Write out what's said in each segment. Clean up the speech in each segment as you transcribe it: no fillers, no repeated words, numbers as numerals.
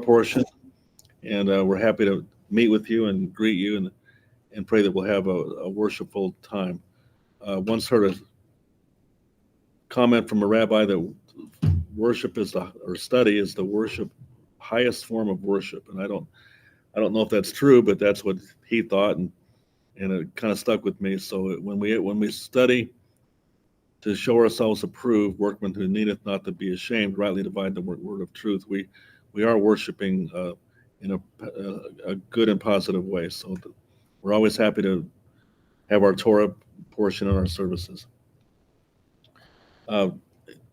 portion, and we're happy to meet with you and greet you and pray that we'll have a worshipful time. Once heard a comment from a rabbi that worship is or study is the worship highest form of worship, and I don't know if that's true, but that's what he thought, and it kind of stuck with me. So when we study to show ourselves approved, workmen who needeth not to be ashamed, rightly divide the word of truth, we are worshiping in a good and positive way. So we're always happy to have our Torah portion in our services.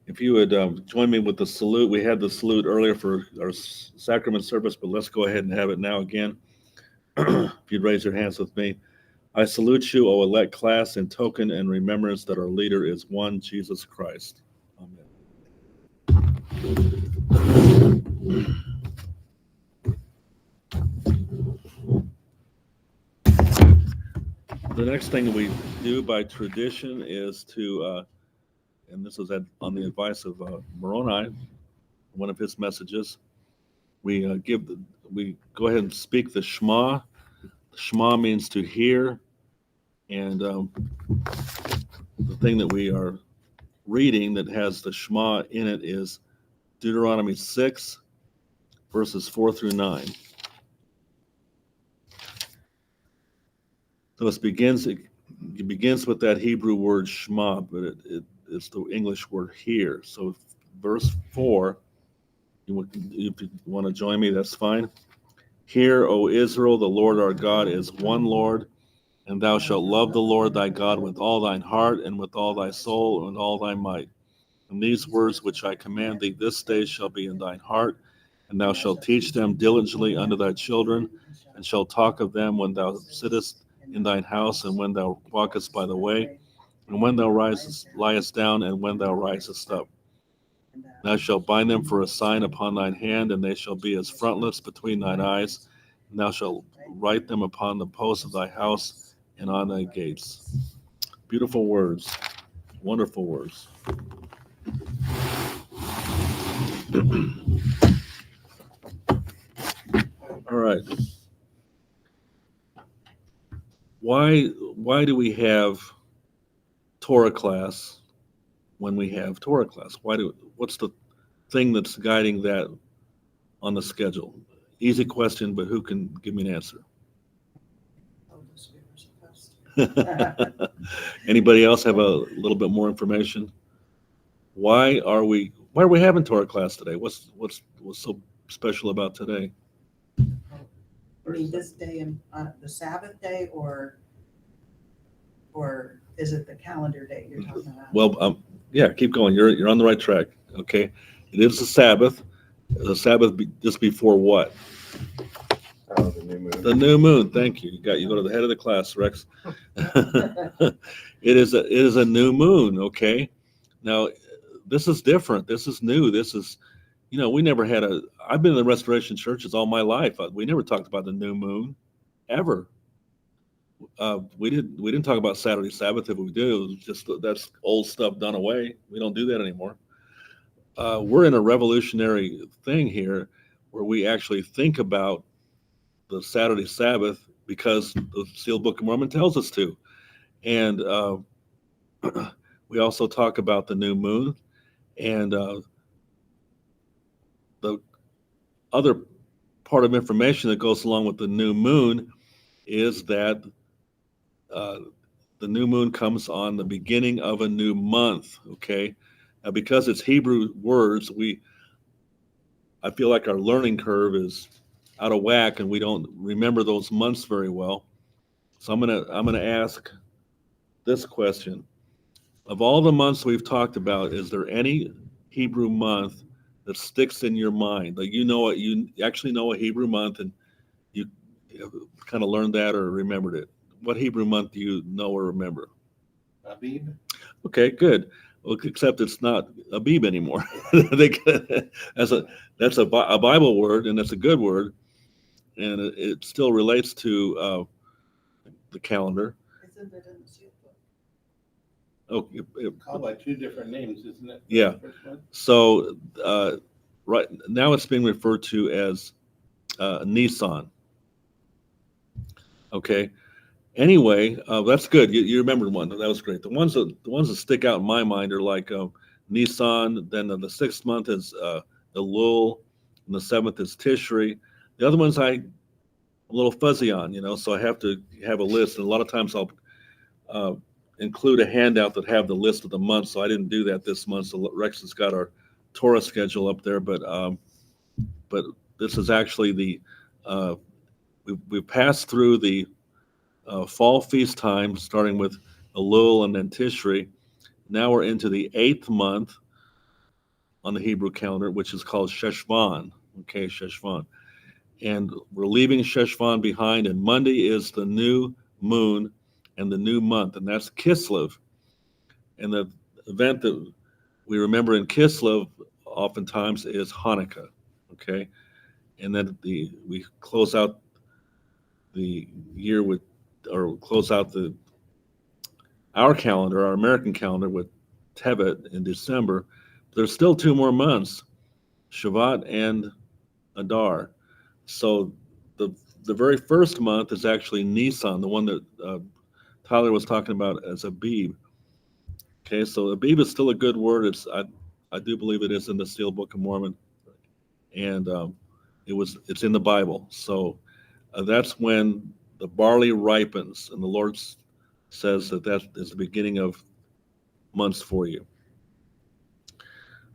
If you would join me with the salute. We had the salute earlier for our sacrament service, but let's go ahead and have it now again. If you'd raise your hands with me. I salute you, O elect class, in token and remembrance that our leader is one, Jesus Christ. Amen. The next thing we do by tradition is to, and this is on the advice of Moroni, one of his messages, we go ahead and speak the Shema. Shema means to hear, and the thing that we are reading that has the Shema in it is Deuteronomy 6, verses 4 through 9. So it begins with that Hebrew word Shema, but it's the English word hear. So verse 4, if you want to join me, that's fine. Hear, O Israel, the Lord our God is one Lord, and thou shalt love the Lord thy God with all thine heart, and with all thy soul, and all thy might. And these words which I command thee this day shall be in thine heart, and thou shalt teach them diligently unto thy children, and shalt talk of them when thou sittest in thine house, and when thou walkest by the way, and when thou liest down, and when thou risest up. Thou shalt bind them for a sign upon thine hand, and they shall be as frontlets between thine eyes. And thou shalt write them upon the posts of thy house and on thy gates. Beautiful words, wonderful words. All right. Why do we have Torah class when we have Torah class? What's the thing that's guiding that on the schedule? Easy question, but who can give me an answer? Anybody else have a little bit more information? Why are we having Torah class today? What's so special about today? I mean, this day and the Sabbath day, or is it the calendar day you're talking about? Well, yeah, keep going. You're on the right track. Okay, it is the Sabbath. The Sabbath just before what? Oh, the new moon. The new moon. Thank you. You go to the head of the class, Rex. It is a new moon. Okay. Now, this is different. This is new. This is, we never had I've been in the Restoration churches all my life. We never talked about the new moon, ever. We didn't talk about Saturday Sabbath. If we do, it was just that's old stuff done away. We don't do that anymore. We're in a revolutionary thing here where we actually think about the Saturday Sabbath because the Sealed Book of Mormon tells us to. And we also talk about the new moon. And the other part of information that goes along with the new moon is that the new moon comes on the beginning of a new month, okay? Now, because it's Hebrew words, I feel like our learning curve is out of whack and we don't remember those months very well. So I'm gonna ask this question. Of all the months we've talked about, is there any Hebrew month that sticks in your mind? Like you actually know a Hebrew month and you kind of learned that or remembered it. What Hebrew month do you know or remember? Abib. Okay, good. Well, except it's not Abib anymore. That's a Bible word, and that's a good word, and it still relates to the calendar. Isn't it in the Sealed Book? Oh, Called by two different names, isn't it? Yeah. So right now it's being referred to as Nisan. Okay. Anyway, that's good. You remembered one. That was great. The ones that stick out in my mind are like Nisan. Then the 6th month is Elul, and the 7th is Tishri. The other ones I'm a little fuzzy on, so I have to have a list. And a lot of times I'll include a handout that have the list of the months. So I didn't do that this month. So Rex has got our Torah schedule up there, but this is actually the we've passed through the fall feast time, starting with Elul and then Tishri. Now we're into the 8th month on the Hebrew calendar, which is called Sheshvan. Okay, Sheshvan. And we're leaving Sheshvan behind, and Monday is the new moon and the new month, and that's Kislev. And the event that we remember in Kislev oftentimes is Hanukkah. Okay, and then we close out the year with, or close out our calendar, our American calendar, with Tevet in December. There's still 2 more months, Shavat and Adar. So the very first month is actually Nisan, the one that Tyler was talking about as Abib. Okay, so Abib is still a good word. I do believe it is in the Sealed Book of Mormon, and it's in the Bible. So that's when the barley ripens, and the Lord says that is the beginning of months for you.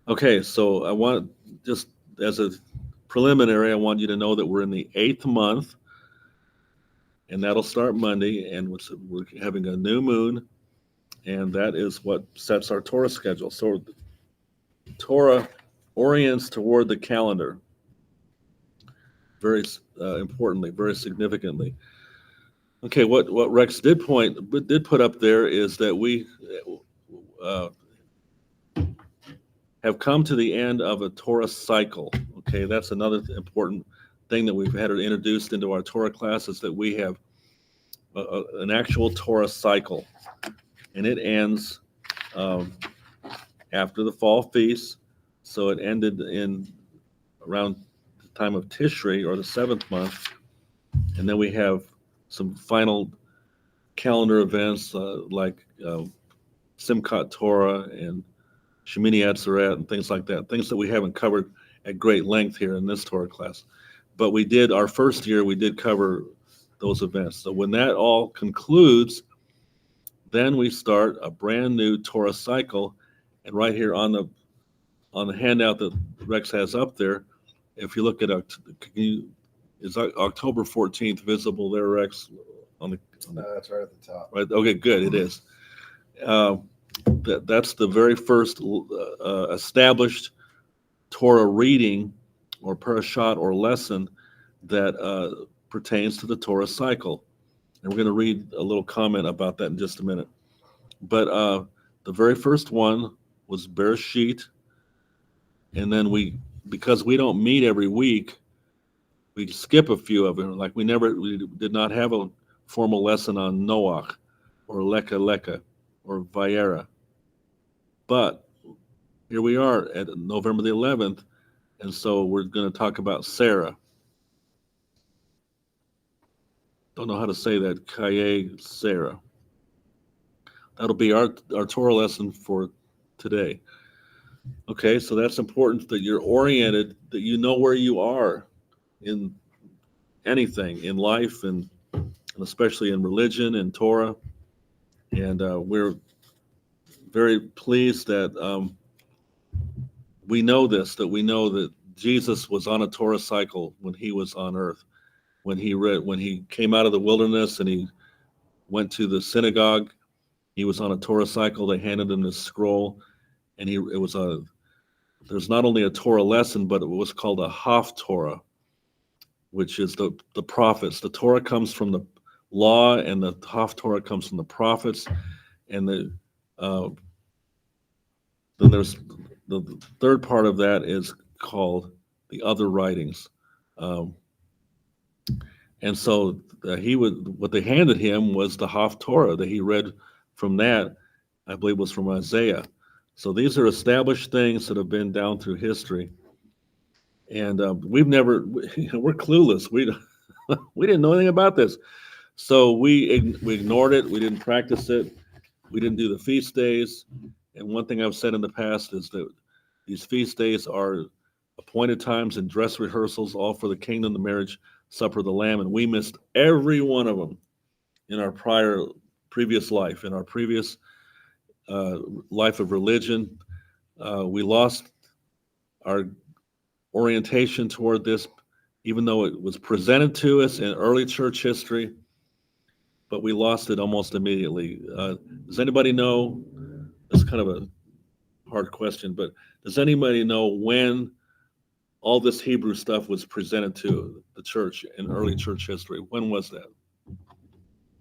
Okay, so I want, just as a preliminary, I want you to know that we're in the 8th month, and that'll start Monday, and we're having a new moon, and that is what sets our Torah schedule. So Torah orients toward the calendar very importantly, very significantly. Okay, what Rex did put up there is that we have come to the end of a Torah cycle. Okay, that's another important thing that we've had introduced into our Torah class, is that we have an actual Torah cycle, and it ends after the fall feast. So it ended in around the time of Tishri, or the 7th month, and then we have some final calendar events like Simchat Torah and Shemini Atzeret and things like that, things that we haven't covered at great length here in this Torah class. But our first year, we did cover those events. So when that all concludes, then we start a brand new Torah cycle. And right here on the handout that Rex has up there, if you look at is October 14th visible there, Rex? That's right at the top. Right. Okay, good. It is. That's the very first established Torah reading or parashat or lesson that pertains to the Torah cycle. And we're going to read a little comment about that in just a minute. But the very first one was Bereshit. And then because we don't meet every week, we skip a few of them. Like we did not have a formal lesson on Noach or Leka or Vayera. But here we are at November the 11th, and so we're going to talk about Sarah. Don't know how to say that, Kaye Sarah. That'll be our Torah lesson for today. Okay, so that's important, that you're oriented, that you know where you are in anything in life, and especially in religion and Torah. And we're very pleased that we know that Jesus was on a Torah cycle when he was on earth. When he came out of the wilderness and he went to the synagogue, he was on a Torah cycle. They handed him this scroll, and there's not only a Torah lesson, but it was called a Haftorah, which is the prophets. The Torah comes from the law, and the Haftorah comes from the prophets. And then there's the third part of that is called the other writings. And so what they handed him was the Haftorah that he read from that, I believe was from Isaiah. So these are established things that have been down through history. And we're clueless. We didn't know anything about this. So we ignored it. We didn't practice it. We didn't do the feast days. And one thing I've said in the past is that these feast days are appointed times and dress rehearsals, all for the kingdom, the marriage supper of the Lamb. And we missed every one of them in our previous life, in our previous life of religion. We lost our orientation toward this, even though it was presented to us in early church history, but we lost it almost immediately. Does anybody know? That's kind of a hard question, but does anybody know when all this Hebrew stuff was presented to the church in early church history? When was that?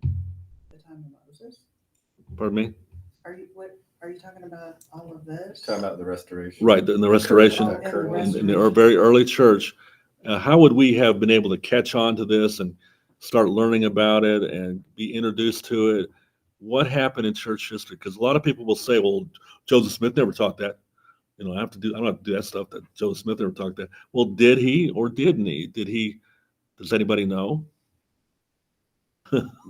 The time of Moses? Pardon me? Are you talking about all of this? Talking about the restoration. Right, in the restoration, Oh, in the Current- restoration. in the very early church. How would we have been able to catch on to this and start learning about it and be introduced to it? What happened in church history? Because a lot of people will say, well, Joseph Smith never taught that. I don't have to do that stuff that Joseph Smith never taught that. Well, did he or didn't he? Does anybody know?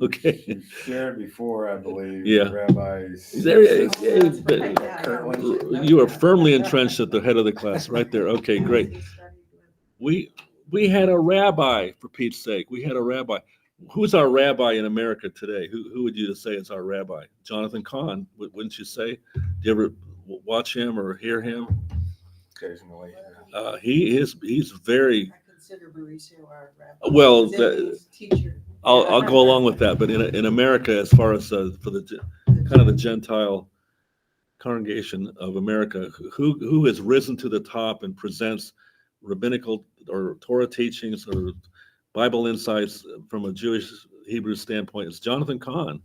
Okay. You shared before, I believe. Yeah. Rabbis. There, Oh, that's right. Yeah, I Currently- should know you are that. firmly entrenched at the head of the class, right there. Okay, great. We had a rabbi, for Pete's sake. We had a rabbi. Who's our rabbi in America today? Who would you say is our rabbi? Jonathan Cahn, wouldn't you say? Do you ever watch him or hear him? Occasionally. He's very I consider Mauricio our rabbi. well. Zippy's teacher. I'll go along with that. But in America, as far as for the kind of the Gentile congregation of America, who has risen to the top and presents rabbinical or Torah teachings or Bible insights from a Jewish Hebrew standpoint, is Jonathan Cahn.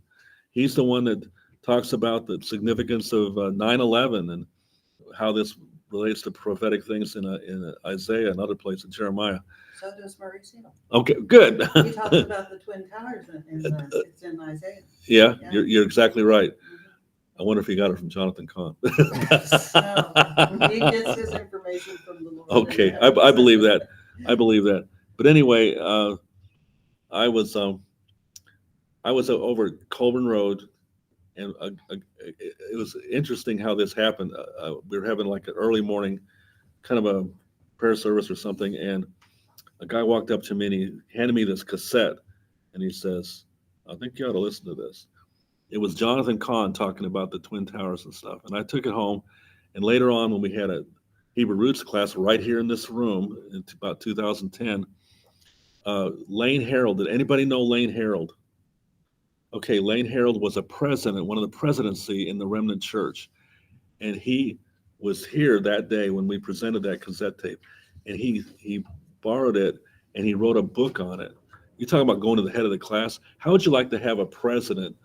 He's the one that talks about the significance of 9/11 and how this relates to prophetic things in Isaiah and other places, in Jeremiah. So does Mauricio. Okay, good. He talks about the Twin Towers it's in Isaiah. Yeah, Yeah. you're exactly right. Mhm. I wonder if he got it from Jonathan Cahn. No, he gets his information from the Lord. Okay, I believe that. I believe that. But anyway, I was over at Colburn Road, and it was interesting how this happened. We were having like an early morning, kind of a prayer service or something, and a guy walked up to me and he handed me this cassette, and he says, "I think you ought to listen to this." It was Jonathan Cahn talking about the Twin Towers and stuff, and I took it home. And later on, when we had a Hebrew Roots class right here in this room in about 2010, Lane Harold. Did anybody know Lane Harold? Okay, Lane Harold was one of the presidency in the Remnant Church, and he was here that day when we presented that cassette tape, and he borrowed it and he wrote a book on it. You talking about going to the head of the class? How would you like to have a president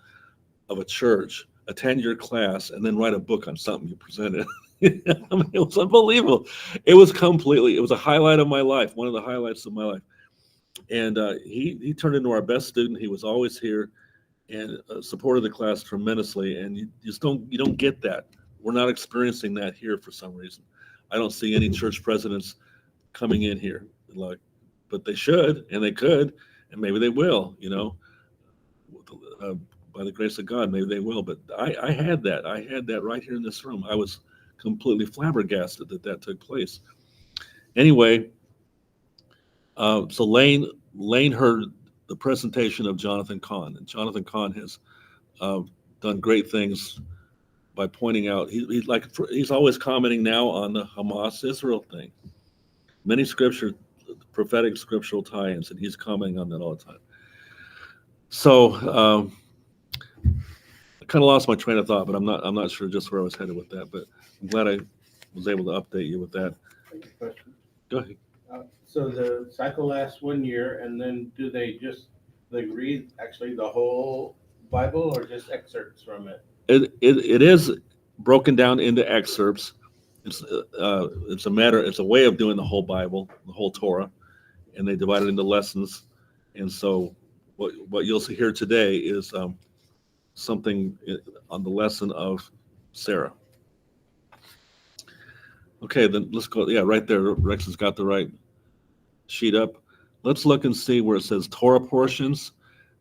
of a church attend your class and then write a book on something you presented? I mean, it was unbelievable. It was a highlight of my life, one of the highlights of my life. And he turned into our best student. He was always here and supported the class tremendously. And you don't get that. We're not experiencing that here for some reason. I don't see any church presidents coming in here, but they should, and they could, and maybe they will. By the grace of God, maybe they will. But I had that. I had that right here in this room. I was completely flabbergasted that took place. Anyway, so Lane heard the presentation of Jonathan Cahn, and Jonathan Cahn has done great things by pointing out. He's always commenting now on the Hamas-Israel thing. Many prophetic scriptural tie-ins, and he's commenting on that all the time. So I kind of lost my train of thought, but I'm not sure just where I was headed with that. But I'm glad I was able to update you with that. Question. Go ahead. So the cycle lasts 1 year, and then do they read actually the whole Bible or just excerpts from it? It is broken down into excerpts. It's a way of doing the whole Bible, the whole Torah, and they divide it into lessons. And so what you'll see here today is something on the lesson of Sarah. Okay, then let's go. Yeah, right there. Rex has got the right sheet up. Let's look and see where it says Torah portions.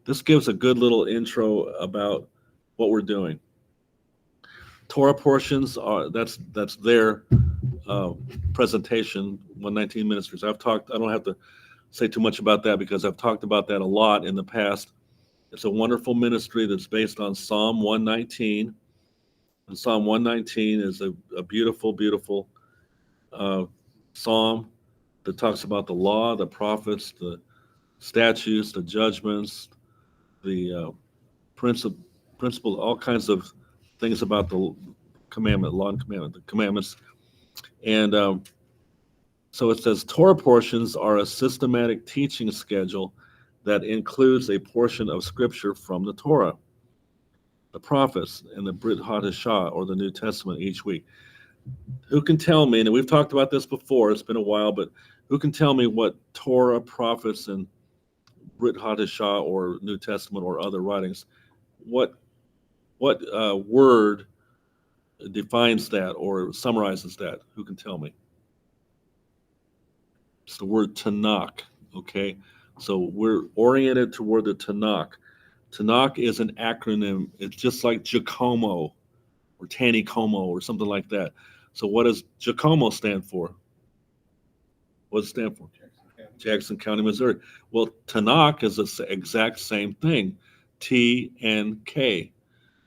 This gives a good little intro about what we're doing. Torah portions are that's their presentation, 119 Ministries. I don't have to say too much about that because I've talked about that a lot in the past. It's a wonderful ministry that's based on Psalm 119. And Psalm 119 is a beautiful, beautiful psalm that talks about the law, the prophets, the statutes, the judgments, the principle, all kinds of things about the commandment, law and commandment, the commandments. And so it says Torah portions are a systematic teaching schedule that includes a portion of scripture from the Torah, the prophets, and the Brit Hadashah, or the New Testament each week. Who can tell me, and we've talked about this before, it's been a while, but who can tell me what Torah, prophets, and Brit Hadashah, or New Testament, or other writings, what word defines that or summarizes that? Who can tell me? It's the word Tanakh, okay? So we're oriented toward the Tanakh. Tanakh is an acronym. It's just like Giacomo or Tanikomo or something like that. So what does Giacomo stand for? What does it stand for? Jackson County, Missouri. Well, Tanakh is the exact same thing, T and K.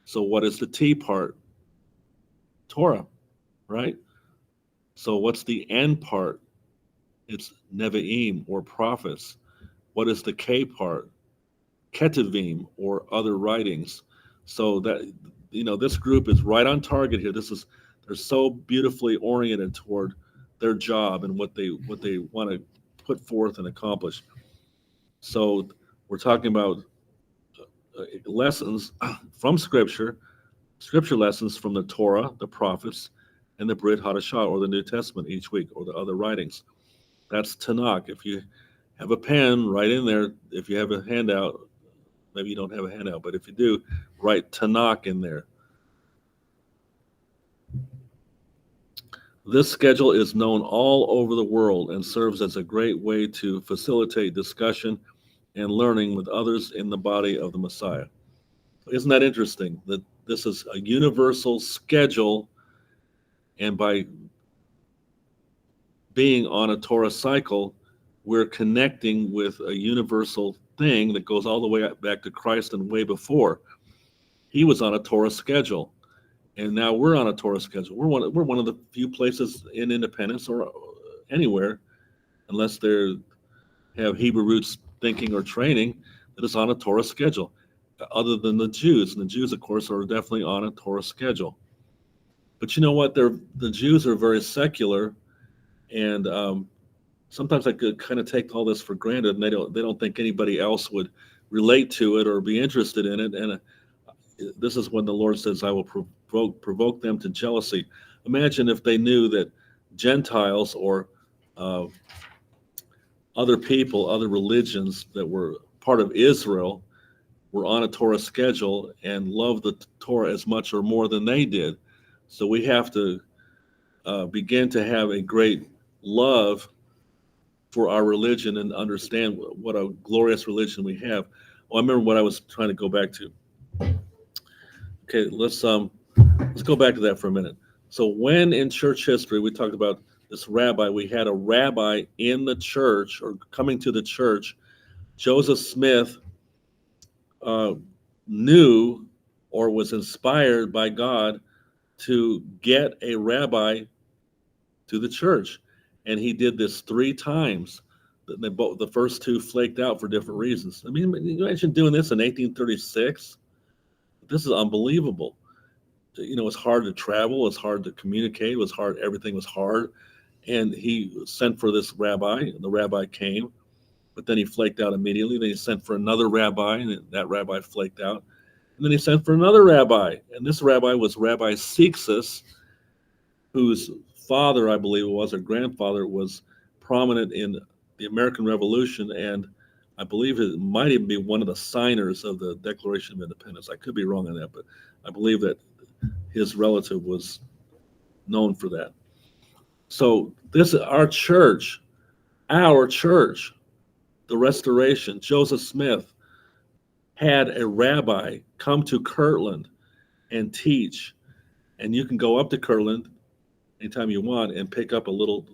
So what is the T part? Torah, right? So what's the N part? It's Nevi'im, or prophets. What is the K part? Ketuvim, or other writings. So that, this group is right on target here. They're so beautifully oriented toward their job and what they want to put forth and accomplish. So we're talking about lessons from scripture lessons from the Torah, the prophets, and the Brit Hadashah, or the New Testament each week, or the other writings. That's Tanakh. If you have a pen, write in there. If you have a handout, maybe you don't have a handout, but if you do, write Tanakh in there. This schedule is known all over the world and serves as a great way to facilitate discussion and learning with others in the body of the Messiah. Isn't that interesting that this is a universal schedule, and by being on a Torah cycle, we're connecting with a universal thing that goes all the way back to Christ and way before. He was on a Torah schedule, and now we're on a Torah schedule. We're one of the few places in Independence or anywhere, unless they have Hebrew roots thinking or training, that is on a Torah schedule, other than the Jews. And the Jews, of course, are definitely on a Torah schedule. But you know what? The Jews are very secular, and sometimes I could kind of take all this for granted, and they don't think anybody else would relate to it or be interested in it. And this is when the Lord says, "I will provoke them to jealousy." Imagine if they knew that Gentiles or other people, other religions that were part of Israel, were on a Torah schedule and loved the Torah as much or more than they did. So we have to begin to have a great love for our religion and understand what a glorious religion we have. Well, I remember what I was trying to go back to. Okay, let's go back to that for a minute. So when in church history we talked about this rabbi, we had a rabbi in the church or coming to the church. Joseph Smith knew or was inspired by God to get a rabbi to the church, and he did this 3 times. The first 2 flaked out for different reasons. I mean, imagine doing this in 1836. This is unbelievable. It's hard to travel, it's hard to communicate, it was hard, everything was hard. And he sent for this rabbi, and the rabbi came, but then he flaked out immediately. Then he sent for another rabbi, and that rabbi flaked out. And then he sent for another rabbi, and this rabbi was Rabbi Sixus, whose father, I believe it was, or grandfather, was prominent in the American Revolution, and I believe it might even be one of the signers of the Declaration of Independence. I could be wrong on that, but I believe that his relative was known for that. So this is our church, the Restoration, Joseph Smith, had a rabbi come to Kirtland and teach. And you can go up to Kirtland anytime you want and pick up a little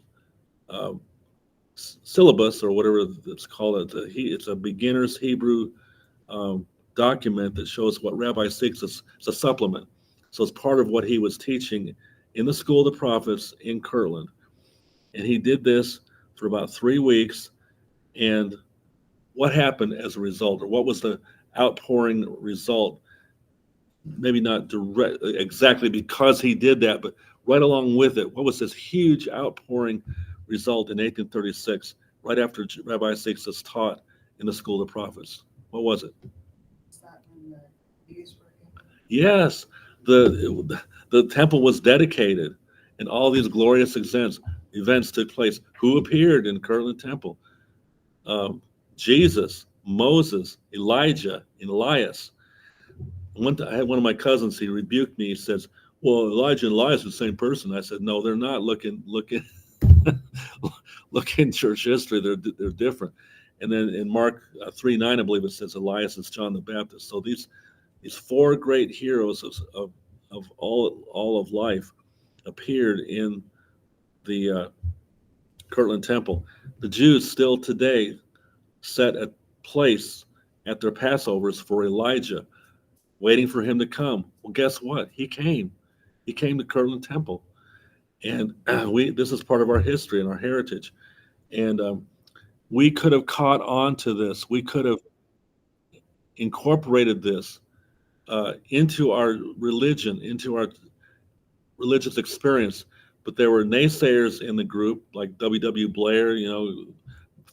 syllabus or whatever it's called. It's a beginner's Hebrew document that shows what Rabbi Six is. It's a supplement. So it's part of what he was teaching in the School of the Prophets in Kirtland. And he did this for about 3 weeks. And what happened as a result, or what was the outpouring result? Maybe not direct, exactly because he did that, but right along with it, what was this huge outpouring result in 1836, right after Rabbi Six taught in the School of the Prophets? What was it? Is that when the bees were in? Yes, the temple was dedicated, and all these glorious events took place. Who appeared in Kirtland Temple? Jesus, Moses, Elijah, and Elias. I had one of my cousins. He rebuked me. He says, "Well, Elijah and Elias are the same person." I said, "No, they're not. Look in church history. They're different." And then in Mark 3:9, I believe it says Elias is John the Baptist. So these 4 great heroes of all of life appeared in the Kirtland Temple. The Jews still today set a place at their Passovers for Elijah, waiting for him to come. Well, guess what? He came. He came to Kirtland Temple, and this is part of our history and our heritage. And we could have caught on to this. We could have incorporated this into our religion, into our religious experience. But there were naysayers in the group, like W.W. Blair,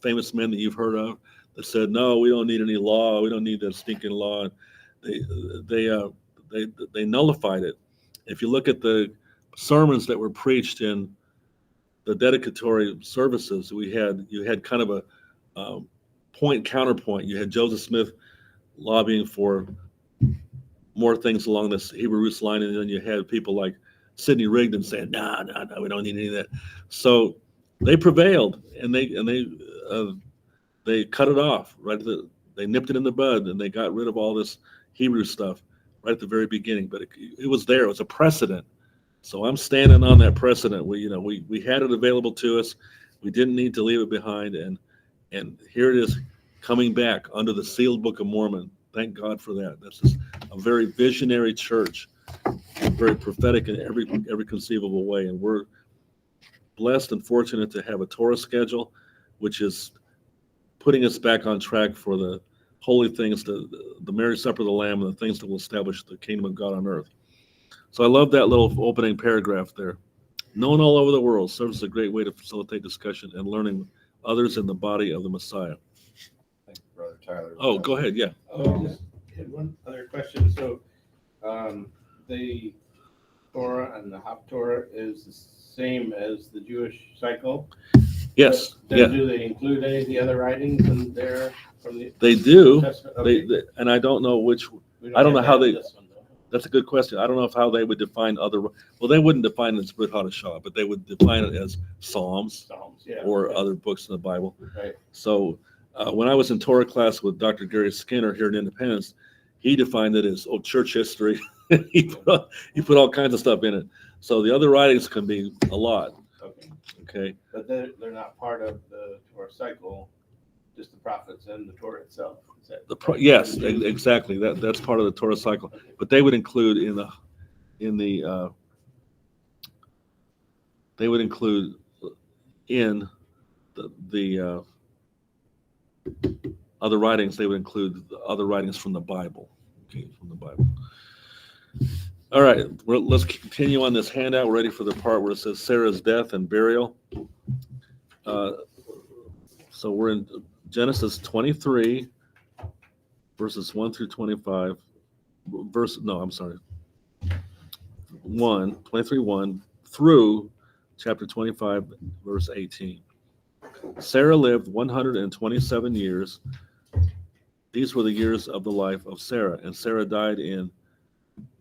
famous men that you've heard of, that said, "No, we don't need any law. We don't need that stinking law." They nullified it. If you look at the sermons that were preached in the dedicatory services, you had kind of a point counterpoint. You had Joseph Smith lobbying for more things along this Hebrew roots line, and then you had people like Sidney Rigdon saying, "No, we don't need any of that." So they prevailed, and they cut it off right. They nipped it in the bud, and they got rid of all this Hebrew stuff right at the very beginning. But it was there. It was a precedent. So I'm standing on that precedent. We had it available to us. We didn't need to leave it behind, and here it is coming back under the sealed Book of Mormon. Thank God for that. This is a very visionary church, very prophetic in every conceivable way, and we're blessed and fortunate to have a Torah schedule, which is putting us back on track for the holy things, the marriage supper of the Lamb, and the things that will establish the kingdom of God on earth. So I love that little opening paragraph there. Known all over the world, serves as a great way to facilitate discussion and learning with others in the body of the Messiah. Thank you, Brother Tyler. Oh, go ahead. Yeah. Oh, just had one other question. So, the Torah and the Haftorah is the same as the Jewish cycle? Yes. Then Yeah. do they include any of the other writings in there from the They do. Testament? Okay. And I don't know which. We I don't know have how that they- in this one, though. That's a good question. I don't know how they would define other. Well, they wouldn't define it as Brit Hadashah, but they would define it as Psalms Psalms, yeah. or okay. other books in the Bible. Right. So when I was in Torah class with Dr. Gary Skinner here in Independence, he defined it as church history. he put all kinds of stuff in it. So the other writings can be a lot. Okay. Okay. But they're not part of the Torah cycle, just the prophets and the Torah itself. Is that Yes, exactly. That's part of the Torah cycle. okay. But they would include they would include in the other writings. They would include the other writings from the Bible. Okay, from the Bible. All right, let's continue on this handout. We're ready for the part where it says Sarah's death and burial. So we're in Genesis 23, verses 1 through 25. 23:1 through chapter 25, verse 18. Sarah lived 127 years. These were the years of the life of Sarah. And Sarah died in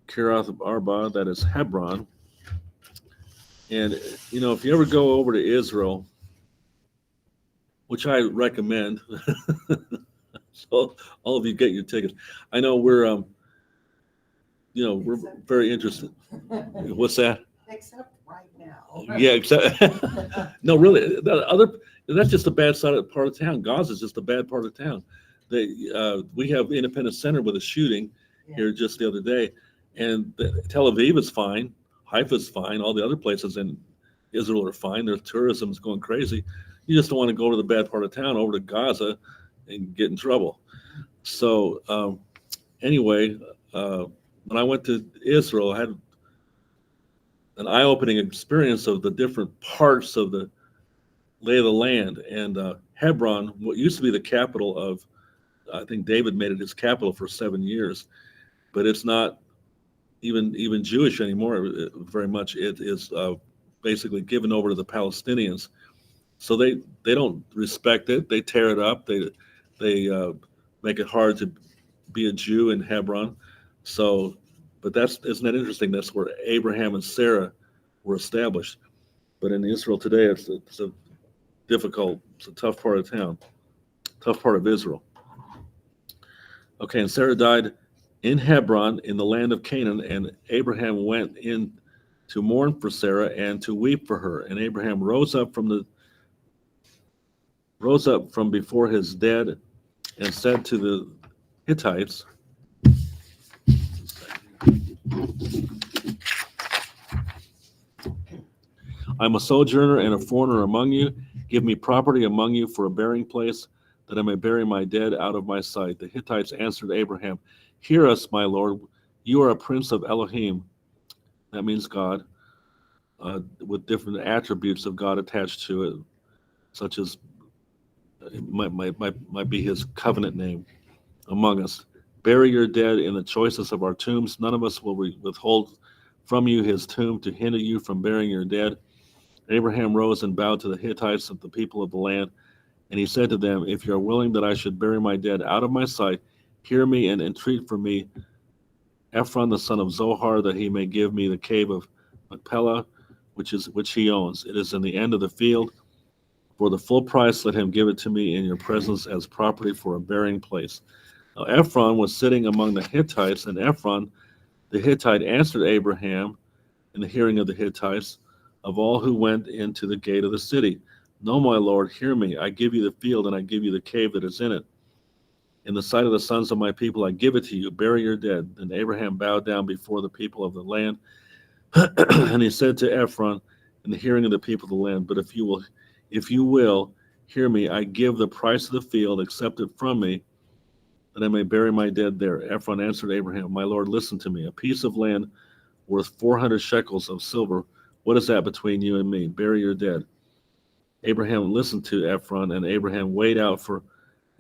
Kiriath Arba, that is Hebron. And, if you ever go over to Israel, which I recommend, so all of you get your tickets. I know we're very interested. What's that? Except right now. Yeah, except, no, really, that's just a bad part of town. Gaza is just a bad part of town. We have Independence Center with a shooting here just the other day, and Tel Aviv is fine, Haifa is fine, all the other places in Israel are fine. Their tourism is going crazy. You just don't want to go to the bad part of town, over to Gaza, and get in trouble. So anyway, when I went to Israel, I had an eye-opening experience of the different parts of the lay of the land. And Hebron, what used to be the capital of, I think David made it his capital for 7 years, but it's not even Jewish anymore very much. It is basically given over to the Palestinians. So they don't respect it. They tear it up. They make it hard to be a Jew in Hebron. So, but isn't that interesting? That's where Abraham and Sarah were established. But in Israel today, it's a tough part of town, tough part of Israel. Okay, and Sarah died in Hebron in the land of Canaan, and Abraham went in to mourn for Sarah and to weep for her. And Abraham rose up from before his dead and said to the Hittites, I'm a sojourner and a foreigner among you. Give me property among you for a burying place, that I may bury my dead out of my sight. The Hittites answered Abraham, Hear us, my lord. You are a prince of Elohim. That means God, with different attributes of God attached to it, such as it might be his covenant name among us. Bury your dead in the choicest of our tombs. None of us will withhold from you his tomb to hinder you from burying your dead. Abraham rose and bowed to the Hittites and the people of the land, and he said to them, If you are willing that I should bury my dead out of my sight, hear me and entreat for me Ephron the son of Zohar, that he may give me the cave of Machpelah, which he owns. It is in the end of the field. For the full price, let him give it to me in your presence as property for a burying place. Now Ephron was sitting among the Hittites, and Ephron the Hittite answered Abraham in the hearing of the Hittites, of all who went into the gate of the city, No, my lord, hear me. I give you the field, and I give you the cave that is in it. In the sight of the sons of my people, I give it to you. Bury your dead. And Abraham bowed down before the people of the land. And he said to Ephron in the hearing of the people of the land, But if you will hear me, I give the price of the field, accept it from me, that I may bury my dead there. Ephron answered Abraham, My lord, listen to me. A piece of land worth 400 shekels of silver. What is that between you and me? Bury your dead. Abraham listened to Ephron, and Abraham weighed out for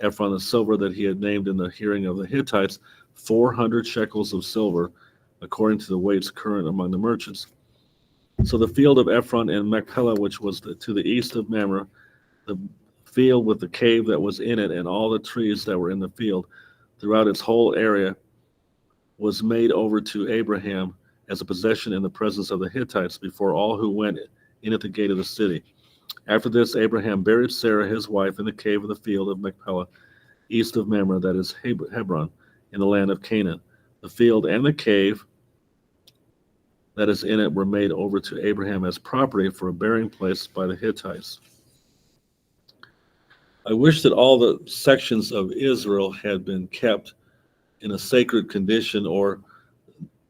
Ephron the silver that he had named in the hearing of the Hittites, 400 shekels of silver, according to the weights current among the merchants. So the field of Ephron and Machpelah, which was to the east of Mamre, the field with the cave that was in it, and all the trees that were in the field, throughout its whole area, was made over to Abraham as a possession in the presence of the Hittites before all who went in at the gate of the city. After this, Abraham buried Sarah, his wife, in the cave of the field of Machpelah, east of Mamre, that is Hebron, in the land of Canaan. The field and the cave that is in it were made over to Abraham as property for a burying place by the Hittites. I wish that all the sections of Israel had been kept in a sacred condition, or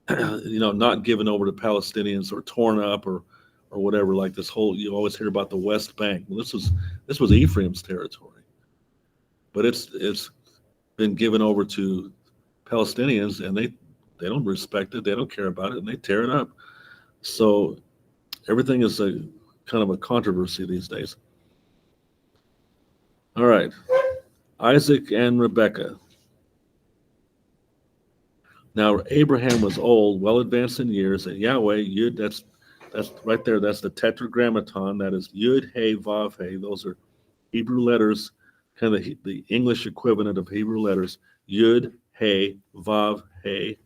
not given over to Palestinians or torn up or whatever. Like this whole, you always hear about the West Bank. Well, this was Ephraim's territory, but it's been given over to Palestinians, and they don't respect it. They don't care about it, and they tear it up. So everything is a kind of a controversy these days. All right, Isaac and Rebekah. Now Abraham was old, well advanced in years, and Yahweh, that's right there. That's the tetragrammaton. That is Yud, Hey, Vav, Hey. Those are Hebrew letters, kind of the English equivalent of Hebrew letters. Yud, Hey, Vav, Hey.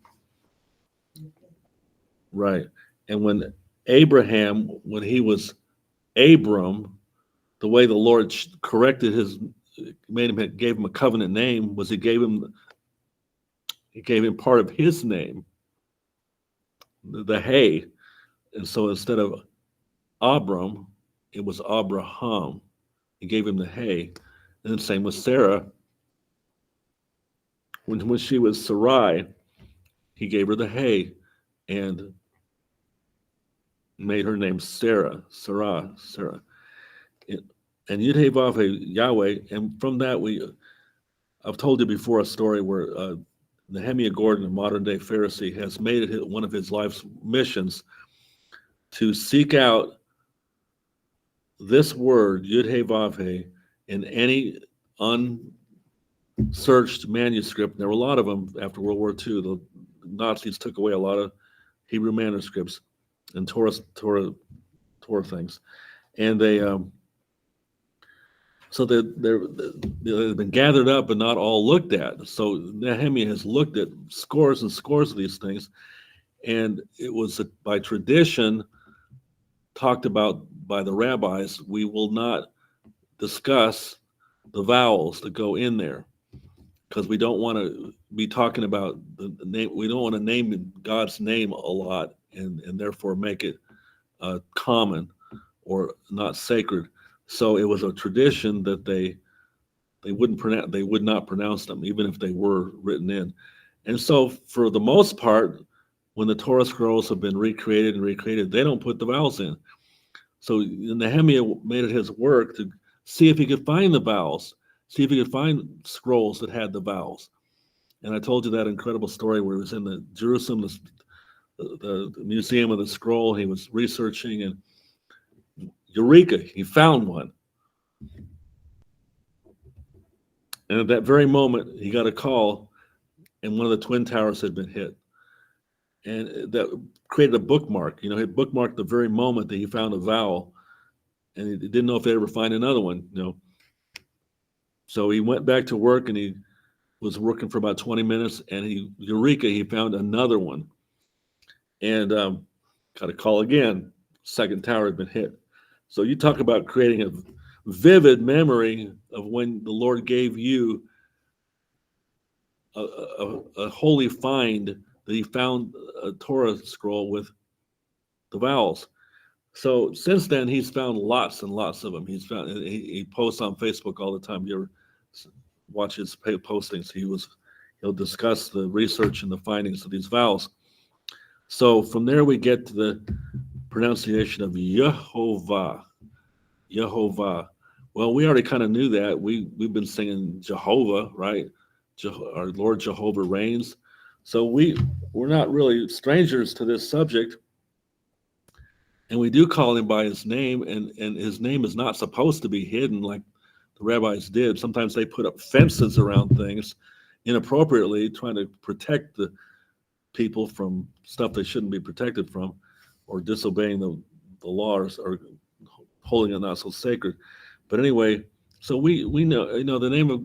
Right. And when Abraham, when he was Abram, the way the Lord corrected gave him a covenant name was he gave him part of his name, the Hay. And so instead of Abram, it was Abraham. He gave him the Hay. And the same with Sarah. When she was Sarai, he gave her the Hay and made her name Sarah. And Yud-Heh-Vav-Heh, Yahweh. And from that, I've told you before a story where Nehemiah Gordon, a modern day Pharisee, has made it one of his life's missions to seek out this word, Yud-Heh-Vav-Heh, in any unsearched manuscript. There were a lot of them after World War II. The Nazis took away a lot of Hebrew manuscripts and Torah things. And they've been gathered up but not all looked at. So Nehemiah has looked at scores and scores of these things, and it was by tradition talked about by the rabbis. We will not discuss the vowels that go in there because we don't want to be talking about the name. We don't want to name God's name a lot and therefore make it common or not sacred. So it was a tradition that they would not pronounce them, even if they were written in. And so for the most part, when the Torah scrolls have been recreated, they don't put the vowels in. So Nehemiah made it his work to see if he could find the vowels, see if he could find scrolls that had the vowels. And I told you that incredible story where he was in the Jerusalem, the Museum of the Scroll. He was researching, and Eureka, he found one. And at that very moment, he got a call, and one of the Twin Towers had been hit. And that created a bookmark. He bookmarked the very moment that he found a vowel, and he didn't know if he'd ever find another one. So he went back to work, and he was working for about 20 minutes, and he found another one. And got a call again. Second tower had been hit. So you talk about creating a vivid memory of when the Lord gave you a holy find that he found a Torah scroll with the vowels. So since then, he's found lots and lots of them. He posts on Facebook all the time. You ever watch his postings? He'll discuss the research and the findings of these vowels. So from there, we get to the pronunciation of Yehovah. Well, we already kind of knew that. We've been singing Jehovah, right? Our Lord Jehovah reigns. So we're not really strangers to this subject. And we do call him by his name, and his name is not supposed to be hidden like the rabbis did. Sometimes they put up fences around things inappropriately, trying to protect the people from stuff they shouldn't be protected from, or disobeying the laws, or holding it not so sacred. But anyway, so we know the name of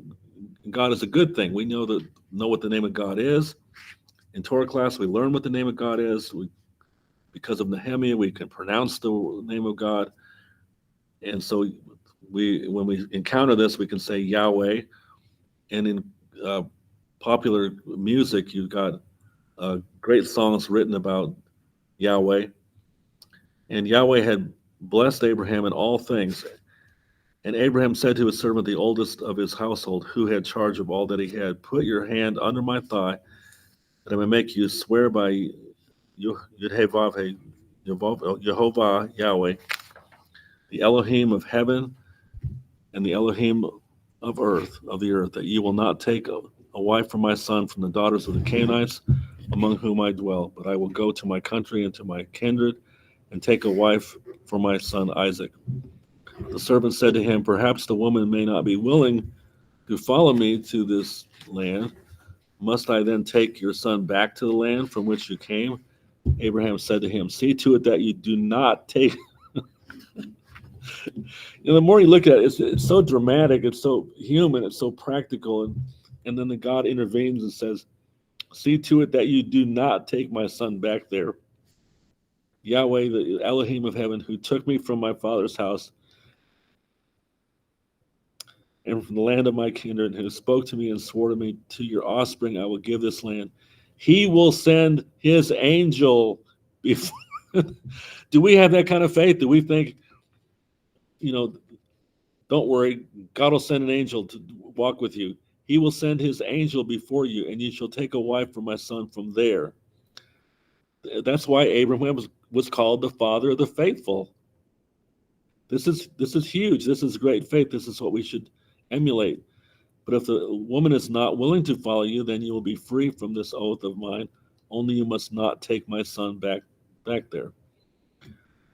God is a good thing. We know what the name of God is. In Torah class, we learn what the name of God is. Because of Nehemiah, we can pronounce the name of God. And so when we encounter this, we can say Yahweh. And in popular music, you've got great songs written about Yahweh. And Yahweh had blessed Abraham in all things. And Abraham said to his servant, the oldest of his household, who had charge of all that he had, put your hand under my thigh, that I may make you swear by Yud-Heh-Vav-Heh, Yehovah, Yahweh, the Elohim of heaven and the Elohim of the earth, that you will not take a wife for my son from the daughters of the Canaanites among whom I dwell, but I will go to my country and to my kindred and take a wife for my son Isaac. The servant said to him, perhaps the woman may not be willing to follow me to this land. Must I then take your son back to the land from which you came? Abraham said to him, see to it that you do not take. The more you look at it, it's so dramatic, it's so human, it's so practical. And then the God intervenes and says, see to it that you do not take my son back there. Yahweh, the Elohim of heaven, who took me from my father's house and from the land of my kindred, who spoke to me and swore to me, to your offspring I will give this land. He will send his angel before. Do we have that kind of faith? Do we think, don't worry, God will send an angel to walk with you. He will send his angel before you, and you shall take a wife for my son from there. That's why Abraham was called the father of the faithful. This is huge. This is great faith. This is what we should emulate. But if the woman is not willing to follow you, then you will be free from this oath of mine. Only you must not take my son back there.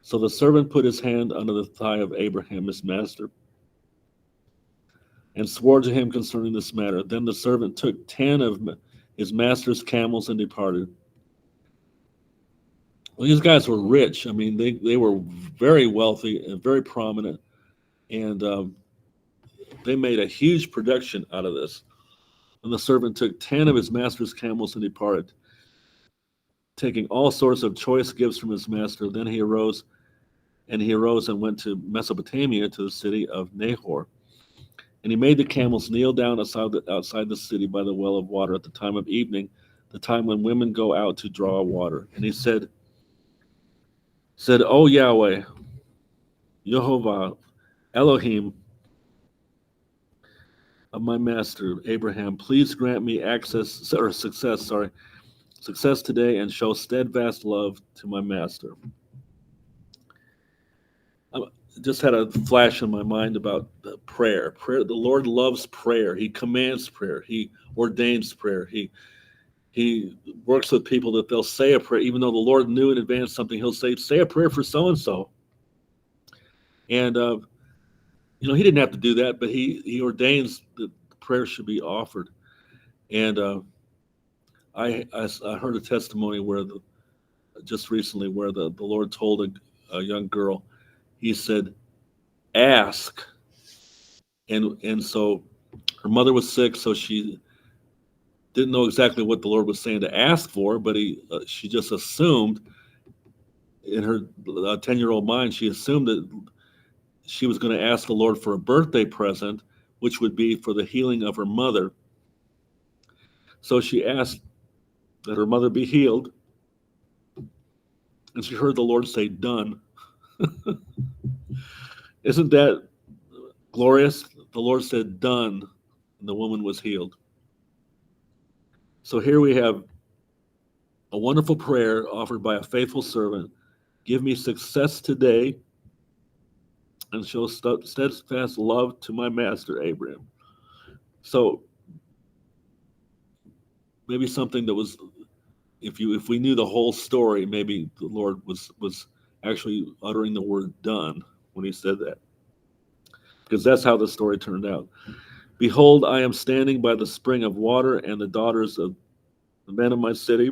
So the servant put his hand under the thigh of Abraham, his master, and swore to him concerning this matter. Then the servant took 10 of his master's camels and departed. Well, these guys were rich. I mean, they were very wealthy and very prominent, and they made a huge production out of this. And the servant took 10 of his master's camels and departed, taking all sorts of choice gifts from his master. Then he arose and went to Mesopotamia, to the city of Nahor. And he made the camels kneel down outside the city by the well of water at the time of evening, the time when women go out to draw water. And he said, O Yahweh, Yehovah, Elohim of my master Abraham, please grant me success today, and show steadfast love to my master. I just had a flash in my mind about the prayer. The Lord loves prayer. He commands prayer. He ordains prayer. He works with people that they'll say a prayer, even though the Lord knew in advance something. He'll say a prayer for so and so, and he didn't have to do that, but he ordains that prayer should be offered. And I heard a testimony just recently where the Lord told a young girl, he said, ask. And so her mother was sick, so she didn't know exactly what the Lord was saying to ask for, but she just assumed in her 10-year-old mind, she assumed that she was going to ask the Lord for a birthday present, which would be for the healing of her mother. So she asked that her mother be healed, and she heard the Lord say, done. Isn't that glorious? The Lord said, done, and the woman was healed. So here we have a wonderful prayer offered by a faithful servant. Give me success today and show steadfast love to my master Abraham. So maybe something that was, if we knew the whole story, maybe the Lord was actually uttering the word done when he said that, because that's how the story turned out. Behold, I am standing by the spring of water, and the daughters of the men of my city,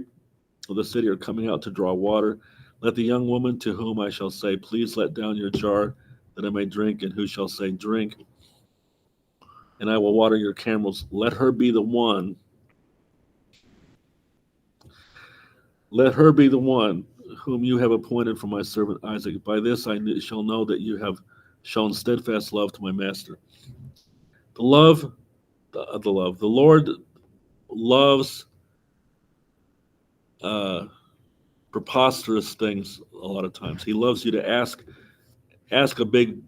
of the city, are coming out to draw water. Let the young woman to whom I shall say, please let down your jar that I may drink, and who shall say, drink, and I will water your camels. Let her be the one. Let her be the one whom you have appointed for my servant Isaac. By this I shall know that you have shown steadfast love to my master. The Lord loves preposterous things a lot of times. He loves you to ask a big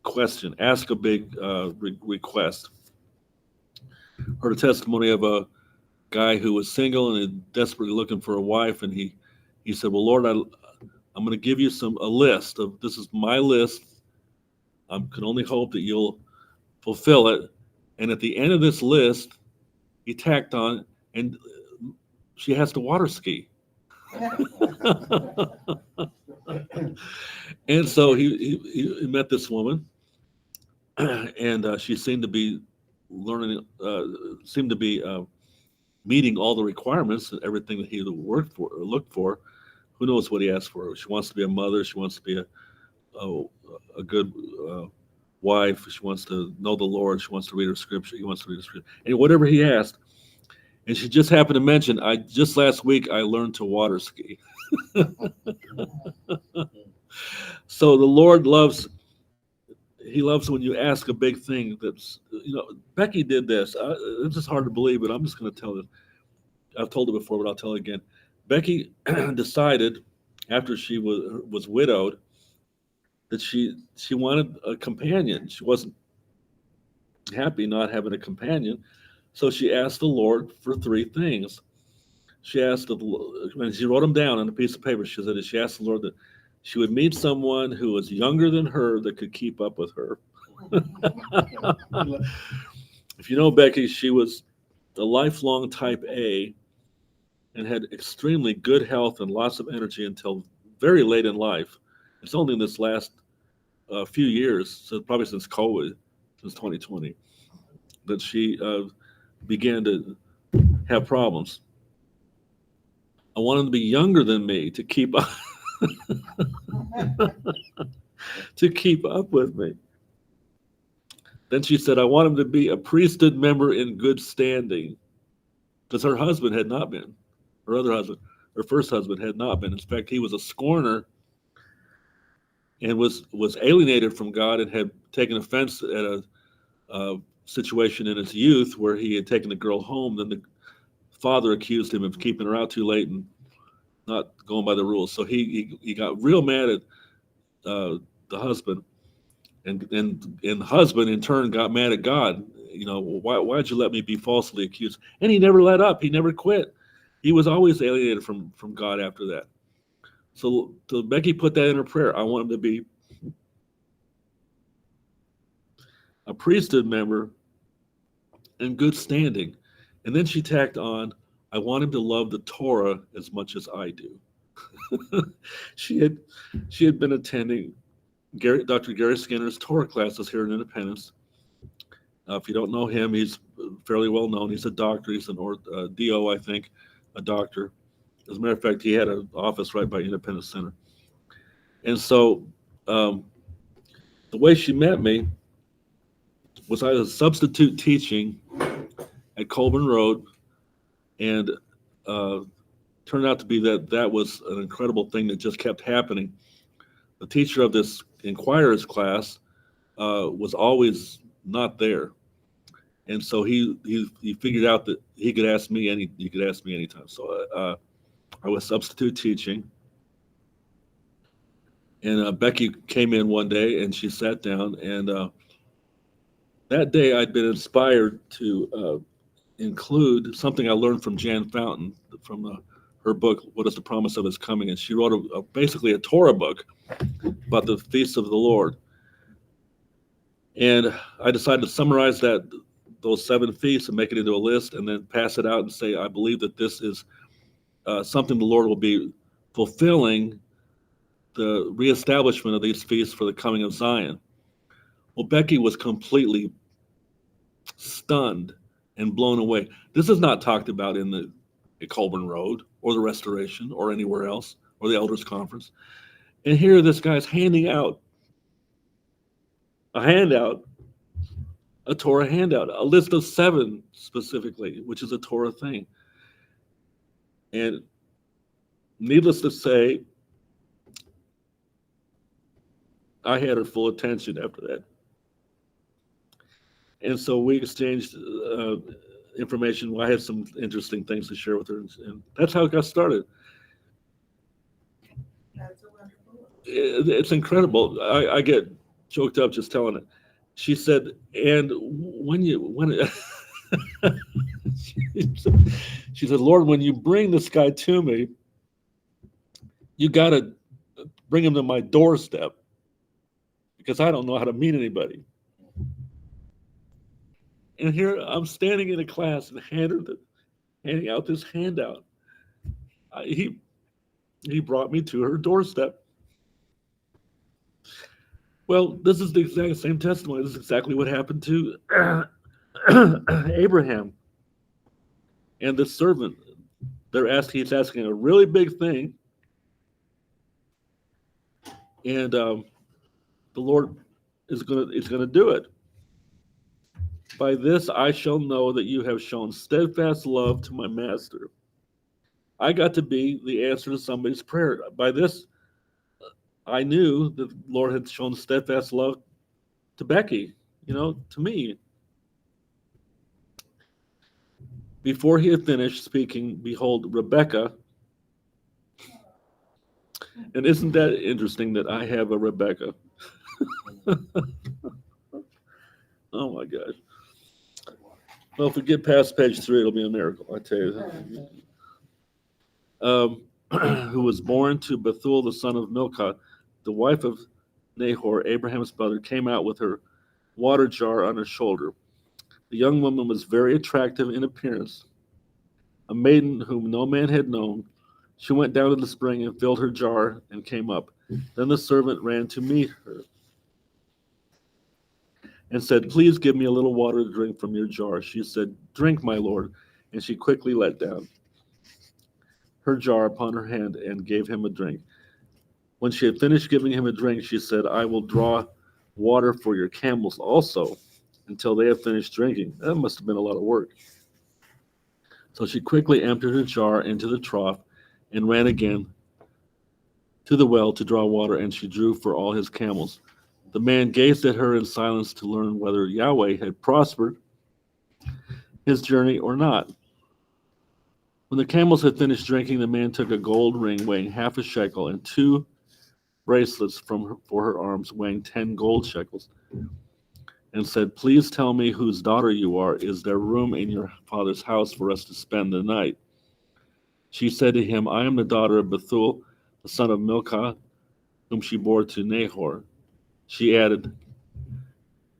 question, ask a big request. Heard a testimony of a guy who was single and desperately looking for a wife, and he said, well, Lord, I'm going to give you a list of, this is my list. I can only hope that you'll fulfill it. And at the end of this list, he tacked on, and she has to water ski. And so he met this woman, and she seemed to be meeting all the requirements and everything that he looked for. Who knows what he asked for? She wants to be a mother. She wants to be a good wife. She wants to know the Lord. She wants to read her scripture. He wants to read her scripture. And whatever he asked, and she just happened to mention, just last week I learned to water ski. So the Lord loves, he loves when you ask a big thing that's, Becky did this. It's just hard to believe, but I'm just going to tell it. I've told it before, but I'll tell it again. Becky decided after she was widowed that she wanted a companion. She wasn't happy not having a companion. So she asked the Lord for three things. She asked when she wrote them down on a piece of paper, she said that she asked the Lord that she would meet someone who was younger than her that could keep up with her. If you know Becky, she was a lifelong type A and had extremely good health and lots of energy until very late in life. It's only in this last few years, so probably since COVID, since 2020, that she began to have problems. I want them to be younger than me to keep up, to keep up with me. Then she said, I want him to be a priesthood member in good standing, because her husband had not been. Her other husband, her first husband, had not been. In fact, he was a scorner and was alienated from God and had taken offense at a situation in his youth where he had taken the girl home. Then the father accused him of keeping her out too late and not going by the rules. So he got real mad at the husband, and the husband in turn got mad at God. Why'd you let me be falsely accused? And he never let up. He never quit. He was always alienated from God after that. So Becky put that in her prayer. I want him to be a priesthood member in good standing. And then she tacked on, I want him to love the Torah as much as I do. She had been attending Dr. Gary Skinner's Torah classes here in Independence. If you don't know him, he's fairly well known. He's a doctor. He's an DO, I think, a doctor. As a matter of fact, he had an office right by Independence Center. And so the way she met me was I was substitute teaching at Colburn Road, and turned out to be that was an incredible thing that just kept happening. The teacher of this inquirer's class was always not there, and so he figured out that he could ask me anytime. So I was substitute teaching, and Becky came in one day and she sat down, and that day I'd been inspired to include something I learned from Jan Fountain from her book, What is the Promise of His Coming? And she wrote basically a Torah book about the feasts of the Lord. And I decided to summarize those 7 feasts and make it into a list and then pass it out and say, I believe that this is something the Lord will be fulfilling, the reestablishment of these feasts for the coming of Zion. Well, Becky was completely stunned and blown away. This is not talked about in at Colburn Road or the Restoration or anywhere else or the Elders Conference. And here this guy's handing out a handout, a Torah handout, a list of 7 specifically, which is a Torah thing. And needless to say, I had her full attention after that. And so we exchanged information. I had some interesting things to share with her, and that's how it got started. That's a wonderful. It's incredible. I get choked up just telling it. She said, and she said, Lord, when you bring this guy to me, you got to bring him to my doorstep because I don't know how to meet anybody. And here I'm standing in a class and handing out this handout. He brought me to her doorstep. Well, this is the exact same testimony. This is exactly what happened to Abraham and the servant. He's asking a really big thing, and the Lord is gonna do it. By this I shall know that you have shown steadfast love to my master, I got to be the answer to somebody's prayer. By this, I knew that the Lord had shown steadfast love to Becky, to me. Before he had finished speaking, behold, Rebecca. And isn't that interesting that I have a Rebecca? Oh my gosh. Well, if we get past page 3, it'll be a miracle, I tell you. Who was born to Bethuel, the son of Milcah, the wife of Nahor, Abraham's brother, came out with her water jar on her shoulder. The young woman was very attractive in appearance, a maiden whom no man had known. She went down to the spring and filled her jar and came up. Then the servant ran to meet her and said, "Please give me a little water to drink from your jar." She said, "Drink, my lord." And she quickly let down her jar upon her hand and gave him a drink. When she had finished giving him a drink, she said, "I will draw water for your camels also until they have finished drinking." That must have been a lot of work. So she quickly emptied her jar into the trough and ran again to the well to draw water, and she drew for all his camels. The man gazed at her in silence to learn whether Yahweh had prospered his journey or not. When the camels had finished drinking, the man took a gold ring weighing half a shekel and 2 bracelets for her arms weighing 10 gold shekels, and said, "Please tell me whose daughter you are. Is there room in your father's house for us to spend the night?" She said to him, "I am the daughter of Bethuel, the son of Milcah, whom she bore to Nahor." She added,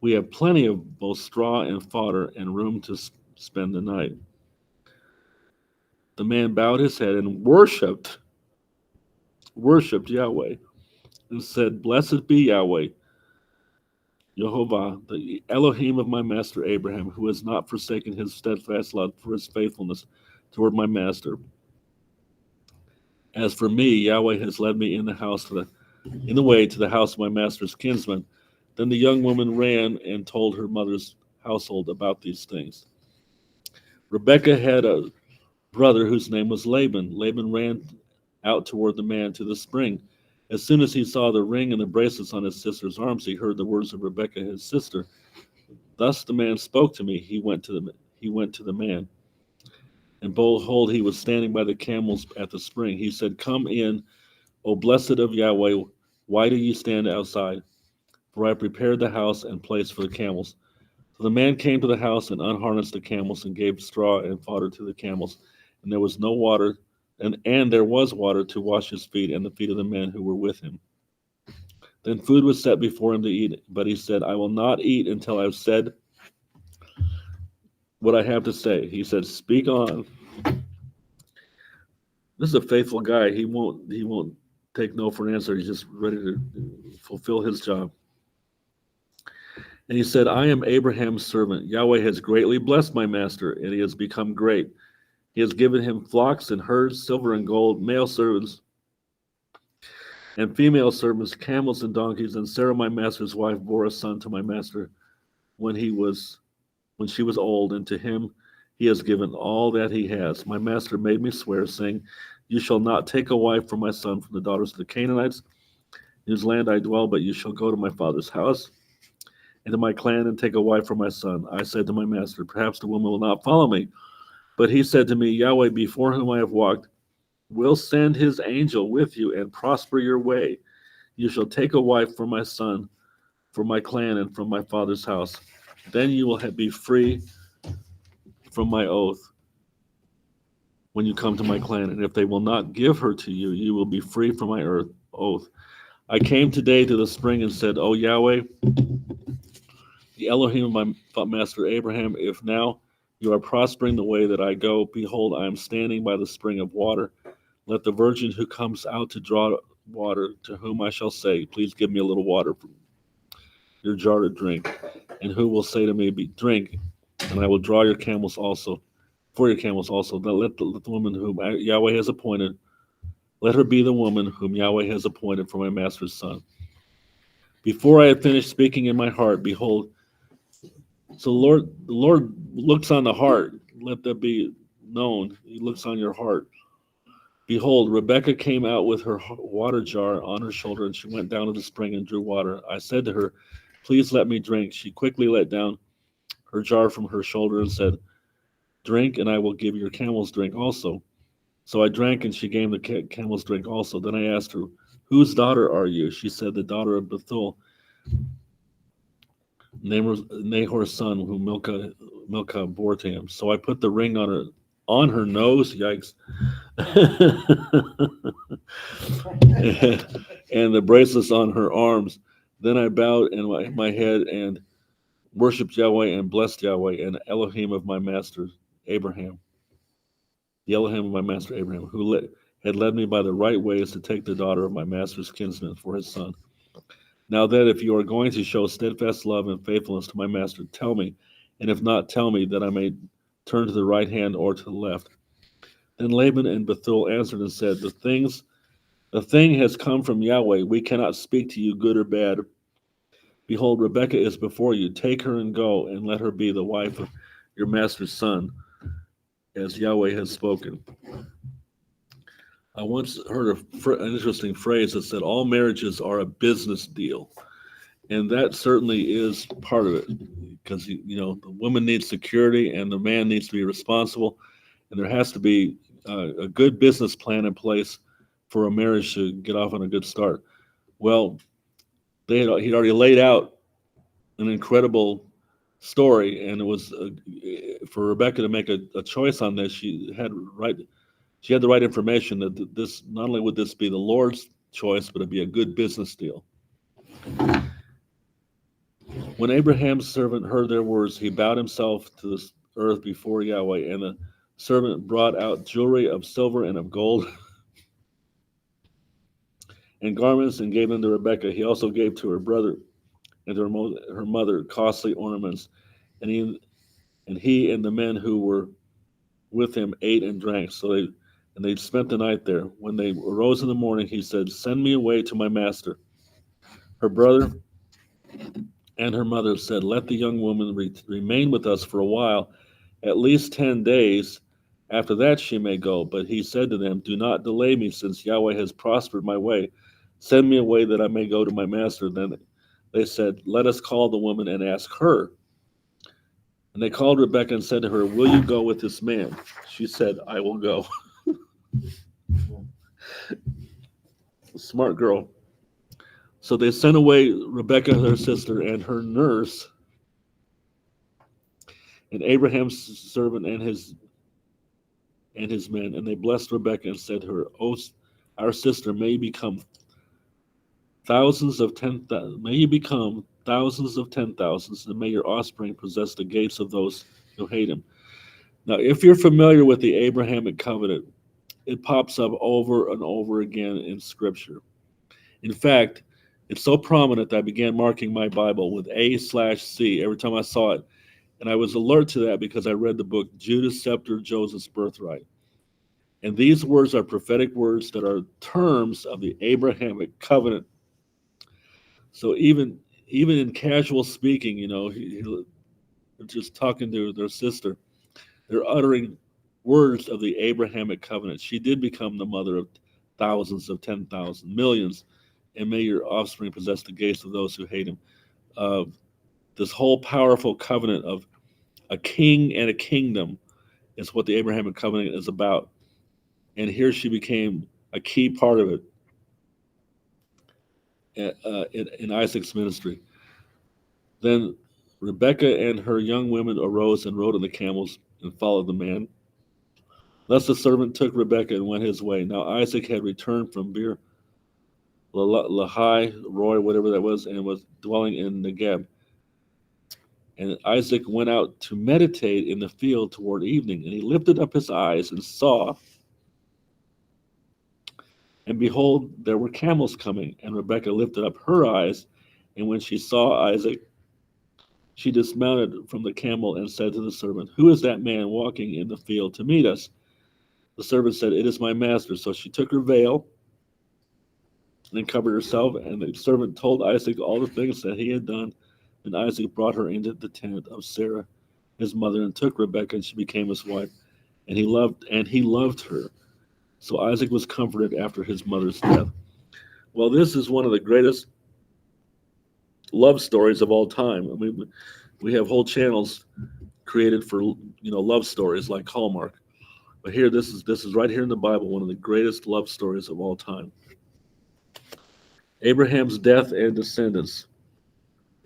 "We have plenty of both straw and fodder and room to spend the night." The man bowed his head and worshipped Yahweh, and said, "Blessed be Yahweh, Jehovah, the Elohim of my master Abraham, who has not forsaken his steadfast love for his faithfulness toward my master. As for me, Yahweh has led me in the way to the house of my master's kinsman." Then the young woman ran and told her mother's household about these things. Rebekah had a brother whose name was Laban. Laban ran out toward the man to the spring. As soon as he saw the ring and the bracelets on his sister's arms, he heard the words of Rebekah, his sister. Thus the man spoke to me. He went to the man, and behold, he was standing by the camels at the spring. He said, "Come in, O blessed of Yahweh. Why do you stand outside? For I prepared the house and place for the camels." So the man came to the house and unharnessed the camels and gave straw and fodder to the camels. And there was no water, and there was water to wash his feet and the feet of the men who were with him. Then food was set before him to eat, but he said, "I will not eat until I have said what I have to say." He said, "Speak on." This is a faithful guy. He won't take no for an answer. He's just ready to fulfill his job. And he said, "I am Abraham's servant. Yahweh has greatly blessed my master, and he has become great. He has given him flocks and herds, silver and gold, male servants and female servants, camels and donkeys. And Sarah, my master's wife, bore a son to my master when she was old, and to him he has given all that he has. My master made me swear, saying, 'You shall not take a wife for my son from the daughters of the Canaanites, in whose land I dwell, but you shall go to my father's house and to my clan and take a wife for my son.' I said to my master, 'Perhaps the woman will not follow me.' But he said to me, 'Yahweh, before whom I have walked, will send his angel with you and prosper your way. You shall take a wife for my son, for my clan, and from my father's house. Then you will be free from my oath when you come to my clan. And if they will not give her to you, you will be free from my oath. I came today to the spring and said, O Yahweh, the Elohim of my master Abraham, if now you are prospering the way that I go, behold, I am standing by the spring of water. Let the virgin who comes out to draw water, to whom I shall say, please give me a little water from your jar to drink, and who will say to me, drink, and I will draw your camels also, for your camels also. Then let the woman whom Yahweh has appointed, let her be the woman whom Yahweh has appointed for my master's son. Before I had finished speaking in my heart, behold, so the Lord looks on the heart. Let that be known. He looks on your heart. Behold, Rebekah came out with her water jar on her shoulder, and she went down to the spring and drew water. I said to her, please let me drink. She quickly let down her jar from her shoulder and said, drink, and I will give your camels drink also. So I drank, and she gave the camels drink also. Then I asked her, whose daughter are you? She said, the daughter of Bethuel, Nahor's son, whom Milcah bore to him. So I put the ring on her nose, yikes, and the bracelets on her arms. Then I bowed in my head and worshipped Yahweh and blessed Yahweh and Elohim of my master Abraham, the Elohim of my master Abraham, who had led me by the right ways to take the daughter of my master's kinsman for his son. Now then, if you are going to show steadfast love and faithfulness to my master, tell me, and if not, tell me that I may turn to the right hand or to the left. Then Laban and Bethuel answered and said, the thing has come from Yahweh. We cannot speak to you good or bad. Behold, Rebekah is before you. Take her and go, and let her be the wife of your master's son, as Yahweh has spoken. I once heard an interesting phrase that said, all marriages are a business deal. And that certainly is part of it, because the woman needs security and the man needs to be responsible, and there has to be a good business plan in place for a marriage to get off on a good start. Well, he'd already laid out an incredible story, and it was for Rebekah to make a choice on this. She had the right information that this, not only would this be the Lord's choice, but it'd be a good business deal. When Abraham's servant heard their words, he bowed himself to the earth before Yahweh, and the servant brought out jewelry of silver and of gold and garments and gave them to Rebekah. He also gave to her brother and to her mother costly ornaments, and he and the men who were with him ate and drank. So they spent the night there. When they arose in the morning, he said, send me away to my master. Her brother and her mother said, let the young woman remain with us for a while, at least 10 days. After that she may go. But he said to them, do not delay me, since Yahweh has prospered my way. Send me away that I may go to my master. Then they said, let us call the woman and ask her. And they called Rebekah and said to her, will you go with this man? She said, I will go. Smart girl. So they sent away Rebekah, her sister, and her nurse, and Abraham's servant and his men, and they blessed Rebekah and said to her, "O our sister, may you become thousands of 10,000. May you become thousands of 10,000s, and may your offspring possess the gates of those who hate him." Now, if you're familiar with the Abrahamic covenant, it pops up over and over again in Scripture. In fact, it's so prominent that I began marking my Bible with A/C every time I saw it. And I was alert to that because I read the book Judah's Scepter, Joseph's Birthright. And these words are prophetic words that are terms of the Abrahamic covenant. So even in casual speaking, just talking to their sister, they're uttering words of the Abrahamic covenant. She did become the mother of thousands of 10,000, millions, and may your offspring possess the gates of those who hate him. This whole powerful covenant of a king and a kingdom is what the Abrahamic covenant is about. And here she became a key part of it in Isaac's ministry. Then Rebekah and her young women arose and rode on the camels and followed the man. Thus the servant took Rebekah and went his way. Now Isaac had returned from Beer Lahai, Roy, whatever that was, and was dwelling in Negeb. And Isaac went out to meditate in the field toward evening, and he lifted up his eyes and saw, and behold, there were camels coming. And Rebekah lifted up her eyes, and when she saw Isaac, she dismounted from the camel and said to the servant, "Who is that man walking in the field to meet us?" The servant said, "It is my master." So she took her veil and covered herself, and the servant told Isaac all the things that he had done. And Isaac brought her into the tent of Sarah, his mother, and took Rebekah, and she became his wife. And he loved her. So Isaac was comforted after his mother's death. Well, this is one of the greatest love stories of all time. I mean, we have whole channels created for love stories like Hallmark. But here, this is right here in the Bible, one of the greatest love stories of all time. Abraham's death and descendants.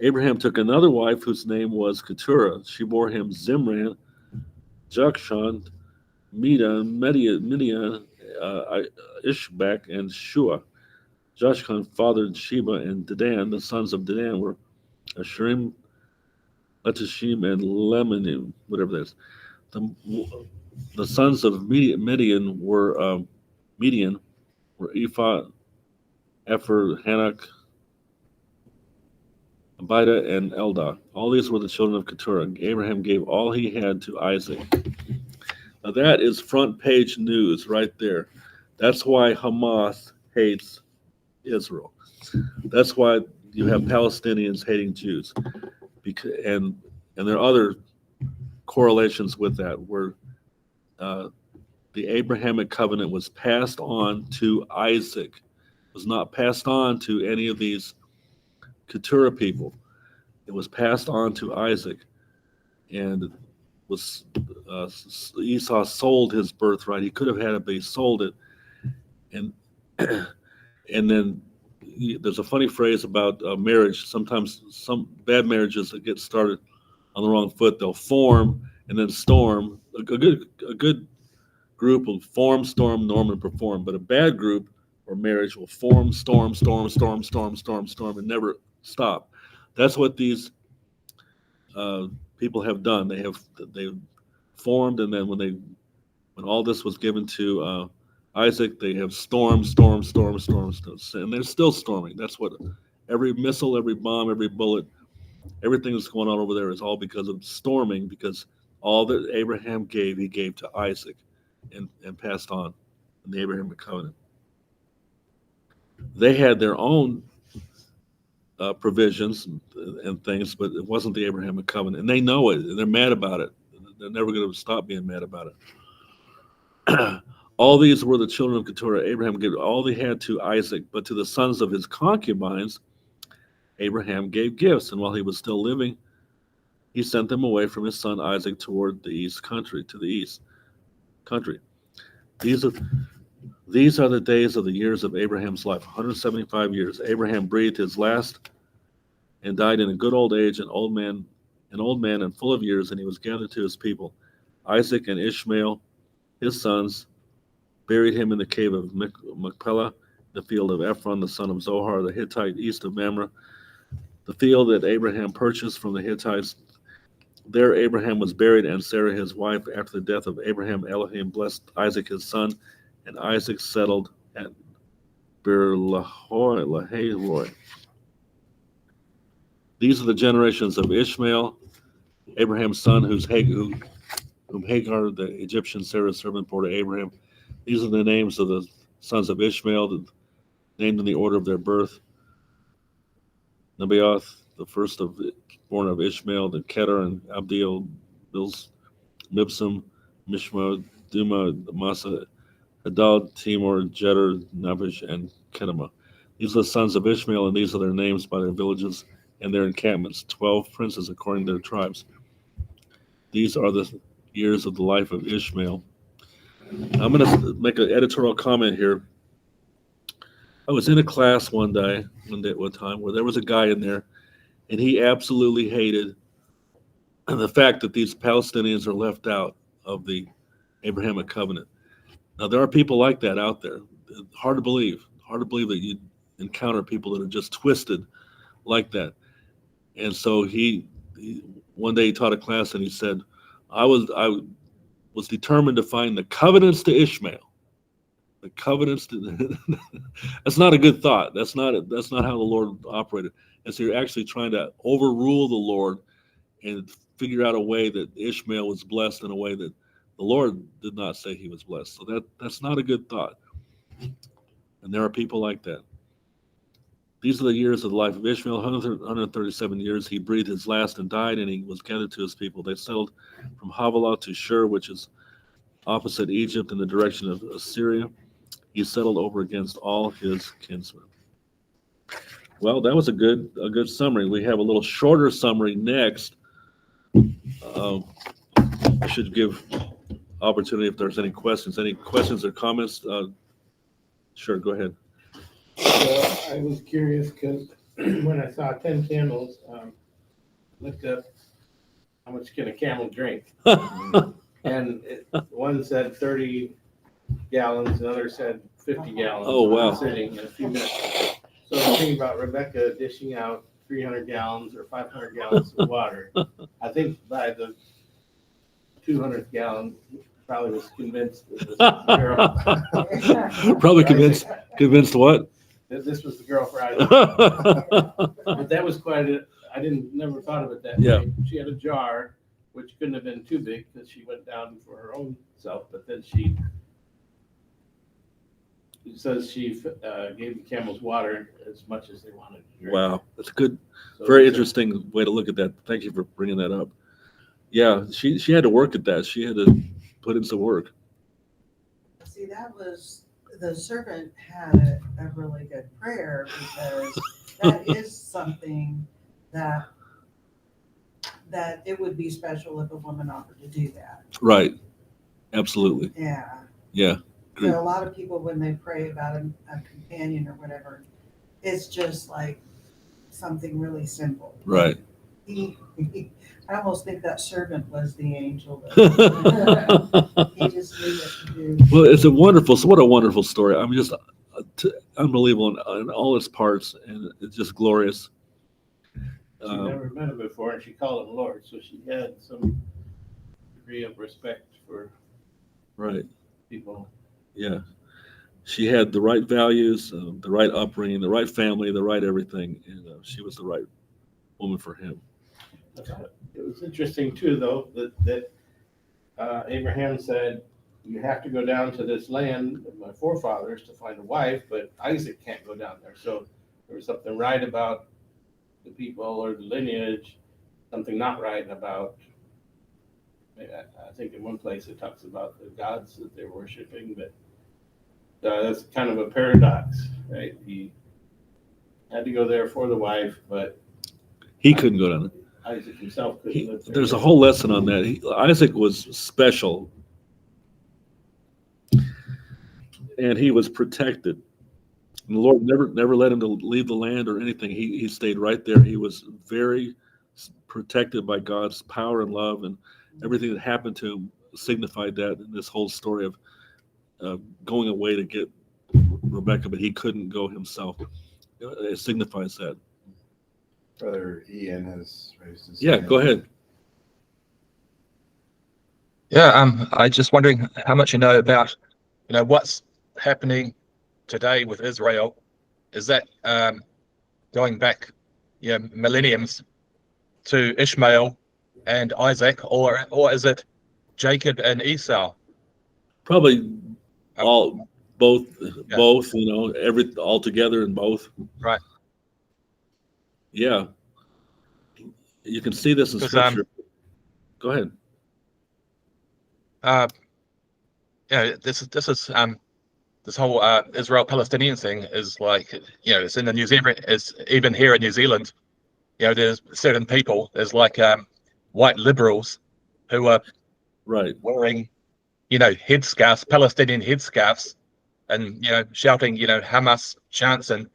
Abraham took another wife whose name was Keturah. She bore him Zimran, Jokshan, Midian, Ishbak, and Shua. Joshkan fathered Sheba and Dedan. The sons of Dedan were Asherim, Letashim, and Lemonim, whatever that is. The sons of Midian were Ephah, Epher, Hanok, Abida, and Eldah. All these were the children of Keturah. Abraham gave all he had to Isaac. Now that is front page news right there. That's why Hamas hates Israel. That's why you have Palestinians hating Jews. And there are other correlations with that, where the Abrahamic covenant was passed on to Isaac. It was not passed on to any of these Keturah people. It was passed on to Isaac, and was Esau sold his birthright. He could have had it, but he sold it, and then there's a funny phrase about marriage. Sometimes some bad marriages that get started on the wrong foot, they'll form and then storm. A good group will form, storm, norm, and perform, but a bad group or marriage will form, storm, and never stop. That's what these people have done. They formed, and then when all this was given to Isaac, they have stormed, and they're still storming. That's what every missile, every bomb, every bullet, everything that's going on over there is all because of storming, because all that Abraham gave, he gave to Isaac and passed on in the Abrahamic covenant. They had their own provisions and things, but it wasn't the Abrahamic covenant, and they know it, and they're mad about it. They're never going to stop being mad about it. All these were the children of Keturah. Abraham gave all he had to Isaac, but to the sons of his concubines, Abraham gave gifts, and while he was still living, he sent them away from his son Isaac toward the east country, to the east country. These are the days of the years of Abraham's life, 175 years. Abraham breathed his last and died in a good old age, an old man and full of years, and he was gathered to his people. Isaac and Ishmael, his sons, buried him in the cave of Machpelah, the field of Ephron, the son of Zohar, the Hittite, east of Mamre, the field that Abraham purchased from the Hittites. There Abraham was buried, and Sarah his wife. After the death of Abraham, Elohim blessed Isaac his son, and Isaac settled at Beer-lahai-roi. These are the generations of Ishmael, Abraham's son, whom Hagar, the Egyptian Sarah's servant, bore to Abraham. These are the names of the sons of Ishmael, named in the order of their birth. Nebaioth, the first born of Ishmael, then Kedar and Abdiel, Mibsam, Mishma, Duma, Massa, Hadad, Timor, Jeter, Nabish, and Kedema. These are the sons of Ishmael, and these are their names by their villages and their encampments, 12 princes according to their tribes. These are the years of the life of Ishmael. I'm going to make an editorial comment here. I was in a class one time, where there was a guy in there, and he absolutely hated the fact that these Palestinians are left out of the Abrahamic covenant. Now, there are people like that out there. Hard to believe that you encounter people that are just twisted like that. And so he one day he taught a class, and he said, I was determined to find the covenants to Ishmael. The covenants to that's not a good thought. That's not how the Lord operated. And so you're actually trying to overrule the Lord and figure out a way that Ishmael was blessed in a way that the Lord did not say he was blessed. So that's not a good thought. And there are people like that. These are the years of the life of Ishmael, 137 years. He breathed his last and died, and he was gathered to his people. They settled from Havilah to Shur, which is opposite Egypt in the direction of Assyria. he settled over against all his kinsmen. Well, that was a good summary. We have a little shorter summary next. I should give opportunity if there's any questions. Any questions or comments? Sure, go ahead. So I was curious because when I saw 10 camels, looked up how much can a camel drink, and one said 30 gallons, another said 50 gallons. Oh, wow. Sitting in a few minutes. So I'm thinking about Rebecca dishing out 300 gallons or 500 gallons of water. I think by the 200th gallon, probably was convinced it was the girl. Probably convinced what? That this was the girl for Isaac. But that was quite a, I never thought of it that Yeah. way. She had a jar, which couldn't have been too big because she went down for her own self, but then she says she gave the camels water as much as they wanted to drink. Wow, that's a good, So very it's a- interesting way to look at that. Thank you for bringing that up. Yeah, she had to work at that. She had to put in some work. See, that was, the servant had a really good prayer, because that is something that it would be special if a woman offered to do that. Right, absolutely. Yeah. Yeah, So a lot of people, when they pray about a companion or whatever, it's just like something really simple. right. I almost think that servant was the angel. That he just knew what to do. Well, it's what a wonderful story. I'm just unbelievable in all its parts, and it's just glorious. She never met him before, and she called him Lord, so she had some degree of respect for Right. people. Yeah. She had the right values, the right upbringing, the right family, the right everything, and she was the right woman for him. It was interesting too, though, that Abraham said, "You have to go down to this land of my forefathers to find a wife, but Isaac can't go down there." So there was something right about the people or the lineage, something not right about. I think in one place it talks about the gods that they're worshiping, but that's kind of a paradox, right? He had to go there for the wife, but He couldn't go down there. Isaac himself couldn't live there. There's a whole lesson on that. Isaac was special, and he was protected. And the Lord never let him to leave the land or anything. He stayed right there. He was very protected by God's power and love, and everything that happened to him signified that in this whole story of going away to get Rebecca, but he couldn't go himself. It signifies that. Brother Ian has raised his Yeah, hand. go ahead. Yeah, I just wondering how much you know about, what's happening today with Israel. Is that going back, millenniums to Ishmael and Isaac, or is it Jacob and Esau? Probably both, Yeah. all together in both. Right. Yeah. You can see this in 'Cause, scripture. Go ahead. This is this whole Israel-Palestinian thing is like, it's in the New Zealand, it's even here in New Zealand, there's certain people, there's like white liberals who are Right. wearing, headscarves, Palestinian headscarves, and, shouting, Hamas chants. And,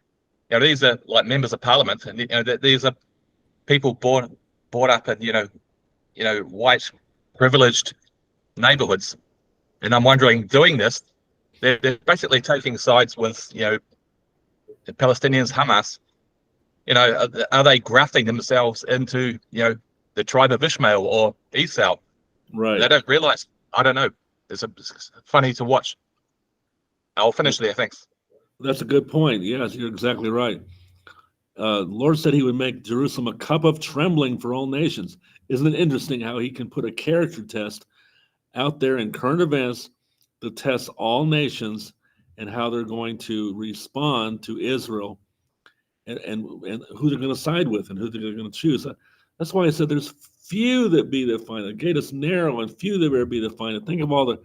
these are like members of parliament, and, these are people brought up in, white privileged neighborhoods. And I'm wondering, doing this, they're basically taking sides with, the Palestinians, Hamas. Are they grafting themselves into, the tribe of Ishmael or Esau? Right. They don't realize. I don't know. It's funny to watch. I'll finish there. Thanks. That's a good point. Yes, you're exactly right. Lord said he would make Jerusalem a cup of trembling for all nations. Isn't it interesting how he can put a character test out there in current events to test all nations and how they're going to respond to Israel and who they're going to side with and who they're going to choose. That's why I said there's few that be that find it. The gate is narrow and few that there be that find it. Think of all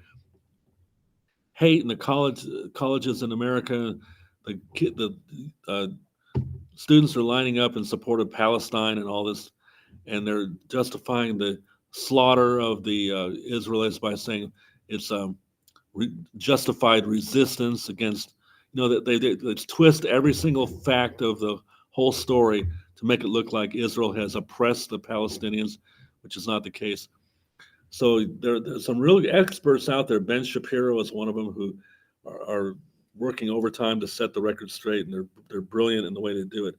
hate in the colleges in America. The students are lining up in support of Palestine and all this, and they're justifying the slaughter of the Israelites by saying it's justified resistance against, that they twist every single fact of the whole story to make it look like Israel has oppressed the Palestinians, which is not the case. So there's some really experts out there. Ben Shapiro is one of them, who are working overtime to set the record straight, and they're brilliant in the way they do it.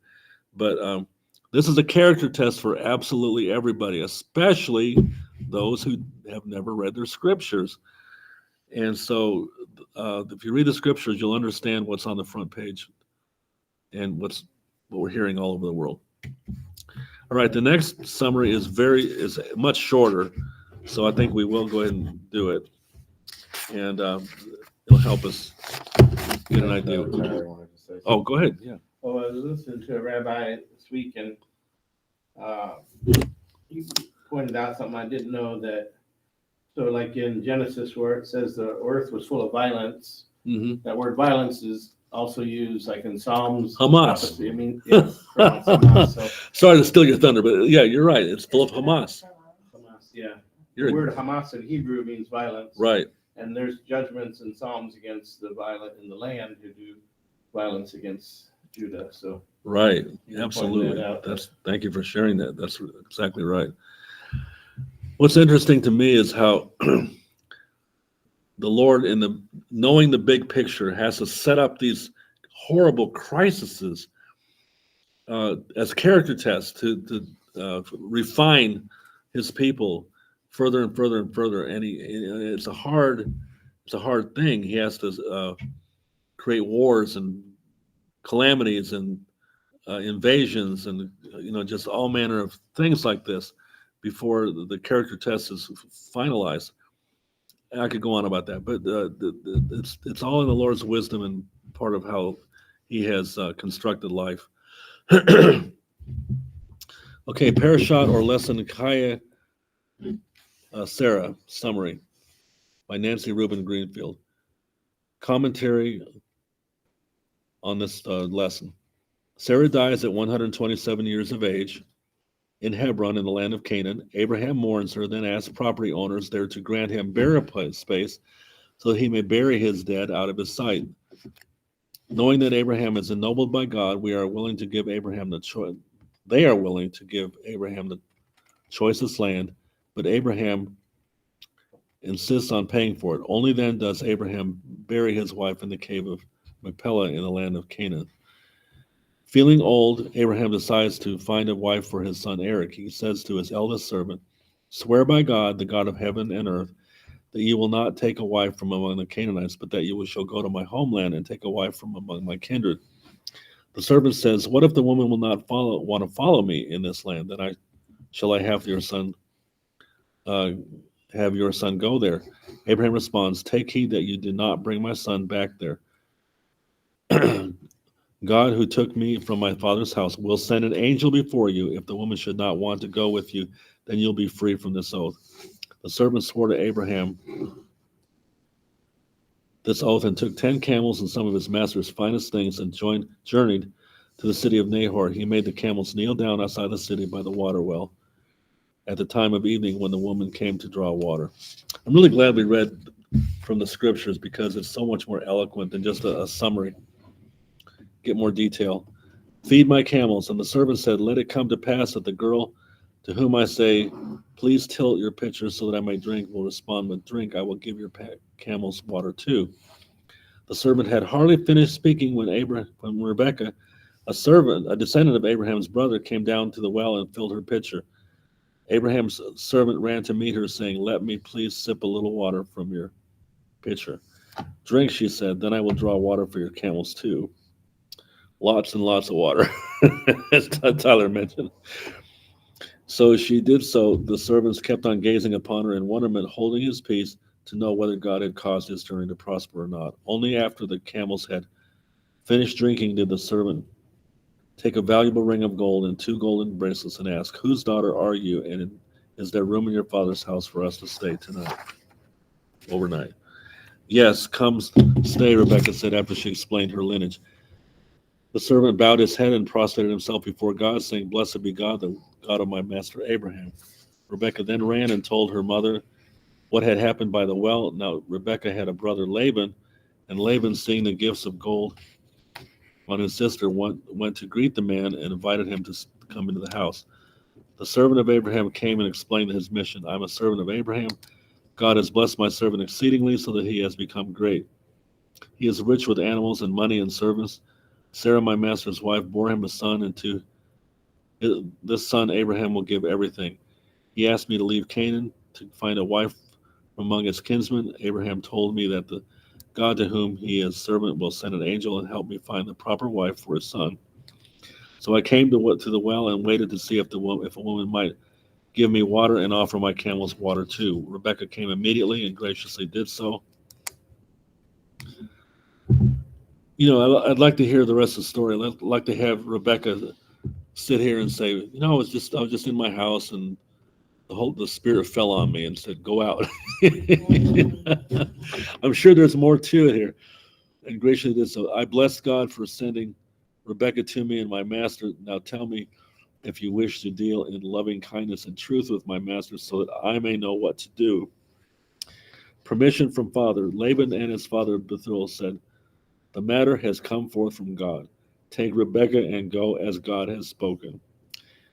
But this is a character test for absolutely everybody, especially those who have never read their scriptures. And so if you read the scriptures, you'll understand what's on the front page and what we're hearing all over the world. All right, the next summary is much shorter, so I think we will go ahead and do it, and it'll help us get an idea. Tyler wanted to say something. Oh, go ahead. Yeah. Well, I was listening to a rabbi this week, and he pointed out something I didn't know, that so like in Genesis where it says the earth was full of violence, Mm-hmm. that word violence is also used like in Psalms. Hamas. Prophecy. I mean, yeah, it's pronounced Hamas, so Sorry to steal your thunder, but yeah, you're right. It's full of Hamas. Hamas, yeah. You're The word Hamas in Hebrew means violence. right. And there's judgments in Psalms against the violent in the land who do violence against Judah. So Right. you can point Absolutely. that out. Thank you for sharing that. That's exactly right. What's interesting to me is how the Lord, knowing the big picture, has to set up these horrible crises as character tests to refine his people further and further and further. And it's a hard thing. He has to create wars and calamities and invasions and just all manner of things like this before the character test is finalized. I could go on about that, but it's all in the Lord's wisdom and part of how He has constructed life. Okay, Parashat or lesson Kaya Sarah summary by Nancy Rubin Greenfield. Commentary on this lesson. Sarah dies at 127 years of age in Hebron in the land of Canaan. Abraham mourns her, then asks property owners there to grant him burial space so that he may bury his dead out of his sight. Knowing that Abraham is ennobled by God, we are willing to give Abraham the choice. They are willing to give Abraham the choicest land, but Abraham insists on paying for it. Only then does Abraham bury his wife in the cave of Machpelah in the land of Canaan. Feeling old, Abraham decides to find a wife for his son Eric. He says to his eldest servant, "Swear by God, the God of heaven and earth, that you will not take a wife from among the Canaanites, but that you shall go to my homeland and take a wife from among my kindred." The servant says, "What if the woman will not want to follow me in this land? Then shall I have your son go there?" Abraham responds, "Take heed that you do not bring my son back there. God, who took me from my father's house, will send an angel before you. If the woman should not want to go with you, then you'll be free from this oath." The servant swore to Abraham this oath and took 10 camels and some of his master's finest things and journeyed to the city of Nahor. He made the camels kneel down outside the city by the water well at the time of evening when the woman came to draw water. I'm really glad we read from the scriptures because it's so much more eloquent than just a summary. Get more detail. "Feed my camels." And the servant said, "Let it come to pass that the girl to whom I say, 'Please tilt your pitcher so that I may drink,' will respond with, 'Drink, I will give your camels water too.'" The servant had hardly finished speaking when Rebekah, a descendant of Abraham's brother, came down to the well and filled her pitcher. Abraham's servant ran to meet her, saying, "Let me please sip a little water from your pitcher." "Drink," she said, "then I will draw water for your camels too." Lots and lots of water, as Tyler mentioned. So she did so. The servants kept on gazing upon her in wonderment, holding his peace to know whether God had caused his journey to prosper or not. Only after the camels had finished drinking did the servant take a valuable ring of gold and 2 golden bracelets and ask, "Whose daughter are you, and is there room in your father's house for us to stay overnight?" Yes, come stay, Rebekah said after she explained her lineage. The servant bowed his head and prostrated himself before God, saying, Blessed be God, the God of my master Abraham. Rebekah then ran and told her mother what had happened by the well. Now Rebekah had a brother Laban, and Laban, seeing the gifts of gold on his sister, went to greet the man and invited him to come into the house. The servant of Abraham came and explained his mission. I'm a servant of Abraham. God has blessed my servant exceedingly so that he has become great. He is rich with animals and money and servants. Sarah, my master's wife, bore him a son, and to this son Abraham will give everything. He asked me to leave Canaan to find a wife among his kinsmen. Abraham told me that the God to whom he is servant will send an angel and help me find the proper wife for his son. So I came to the well and waited to see if a woman might give me water and offer my camels water too. Rebekah came immediately and graciously did so. You know, I'd like to hear the rest of the story. I'd like to have Rebekah sit here and say, you know, I was just in my house and the spirit fell on me and said, go out. I'm sure there's more to it here. And graciously did so. I bless God for sending Rebekah to me and my master. Now tell me if you wish to deal in loving kindness and truth with my master so that I may know what to do. Permission from father. Laban and his father Bethuel said, the matter has come forth from God. Take Rebekah and go as God has spoken.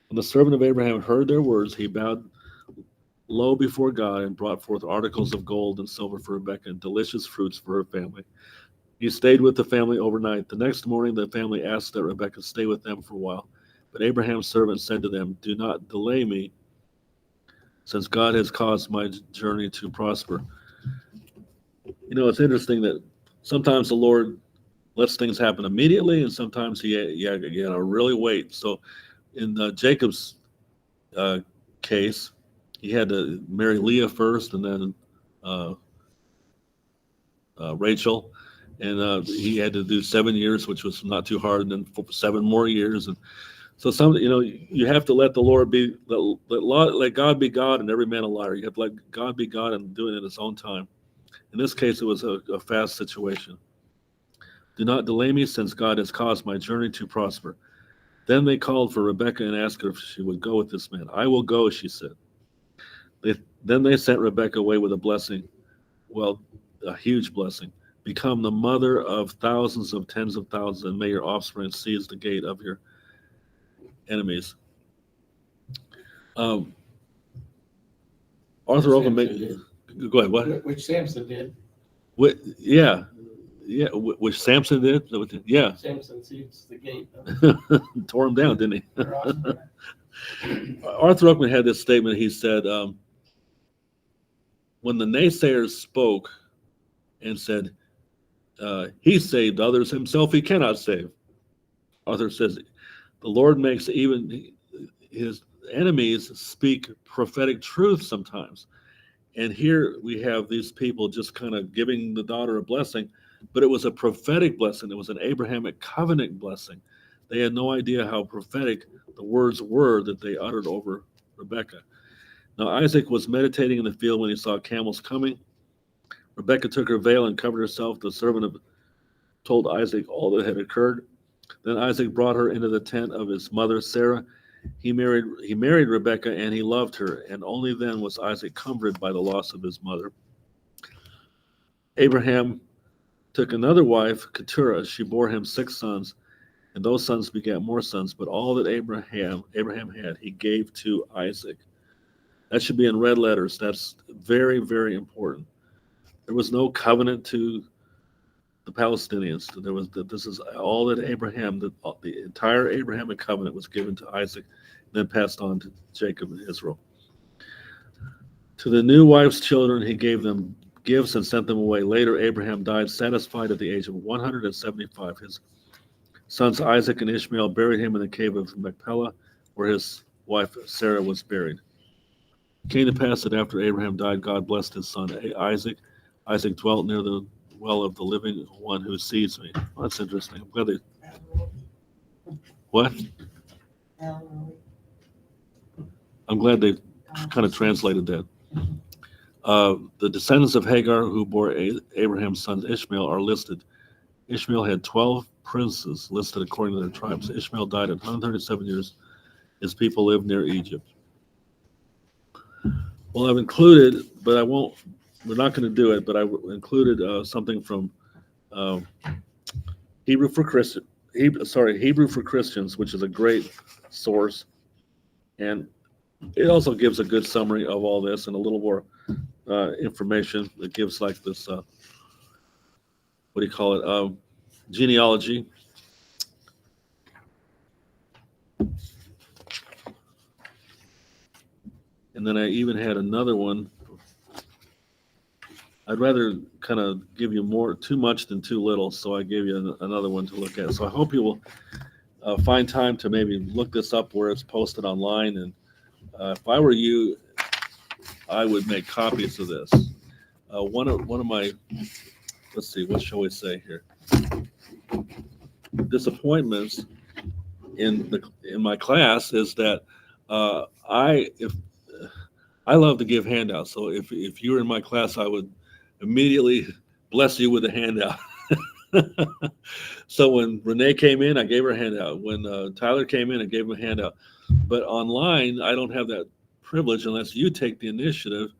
When the servant of Abraham heard their words, he bowed low before God and brought forth articles of gold and silver for Rebekah and delicious fruits for her family. He stayed with the family overnight. The next morning, the family asked that Rebekah stay with them for a while. But Abraham's servant said to them, do not delay me, since God has caused my journey to prosper. You know, it's interesting that sometimes the Lord lets things happen immediately, and sometimes you gotta really wait. So in Jacob's case, he had to marry Leah first, and then Rachel, and he had to do 7 years, which was not too hard, and then 7 more years. And so you have to let the Lord be, let God be God, and every man a liar. You have to let God be God and do it in His own time. In this case, it was a fast situation. Do not delay me, since God has caused my journey to prosper. Then they called for Rebekah and asked her if she would go with this man. I will go, she said. Then they sent Rebekah away with a blessing, well, a huge blessing. Become the mother of thousands of tens of thousands, and may your offspring seize the gate of your enemies. Arthur Oakham, go ahead. What? Which Samson did. Yeah, which Samson did. Yeah, Samson seized the gate. tore him down, didn't he? They're awesome. Arthur Oakham had this statement. He said, when the naysayers spoke and said, he saved others, himself he cannot save. Arthur says, the Lord makes even his enemies speak prophetic truth sometimes. And here we have these people just kind of giving the daughter a blessing, but it was a prophetic blessing. It was an Abrahamic covenant blessing. They had no idea how prophetic the words were that they uttered over Rebekah. Now Isaac was meditating in the field when he saw camels coming. Rebekah took her veil and covered herself. The servant told Isaac all that had occurred. Then Isaac brought her into the tent of his mother Sarah. He married Rebekah, and he loved her, and only then was Isaac comforted by the loss of his mother. Abraham took another wife, Keturah. She bore him 6 sons, and those sons begat more sons. But all that Abraham had, he gave to Isaac. That should be in red letters. That's very, very important. There was no covenant to the Palestinians. This is all that Abraham, the entire Abrahamic covenant was given to Isaac, then passed on to Jacob and Israel. To the new wife's children, he gave them gifts and sent them away. Later, Abraham died satisfied at the age of 175. His sons Isaac and Ishmael buried him in the cave of Machpelah, where his wife Sarah was buried. It came to pass that after Abraham died, God blessed his son Isaac. Isaac dwelt near the well of the living one who sees me. Well, that's interesting. I'm glad they. What? I'm glad they kind of translated that. The descendants of Hagar who bore Abraham's son Ishmael are listed. Ishmael had 12 princes listed according to their tribes. Ishmael died at 137 years. His people lived near Egypt. Well, I've included, but I won't, we're not going to do it, but I included something from Hebrew for Christians, which is a great source. And it also gives a good summary of all this and a little more information. It gives like this, what do you call it? Genealogy. And then I even had another one. I'd rather kind of give you too much than too little, so I gave you another one to look at. So I hope you will find time to maybe look this up where it's posted online. And if I were you, I would make copies of this. One of my, let's see, what shall we say here? Disappointments in my class is that I love to give handouts. So if you were in my class, I would immediately bless you with a handout. So when Renee came in, I gave her a handout. When Tyler came in, I gave him a handout. But online, I don't have that privilege unless you take the initiative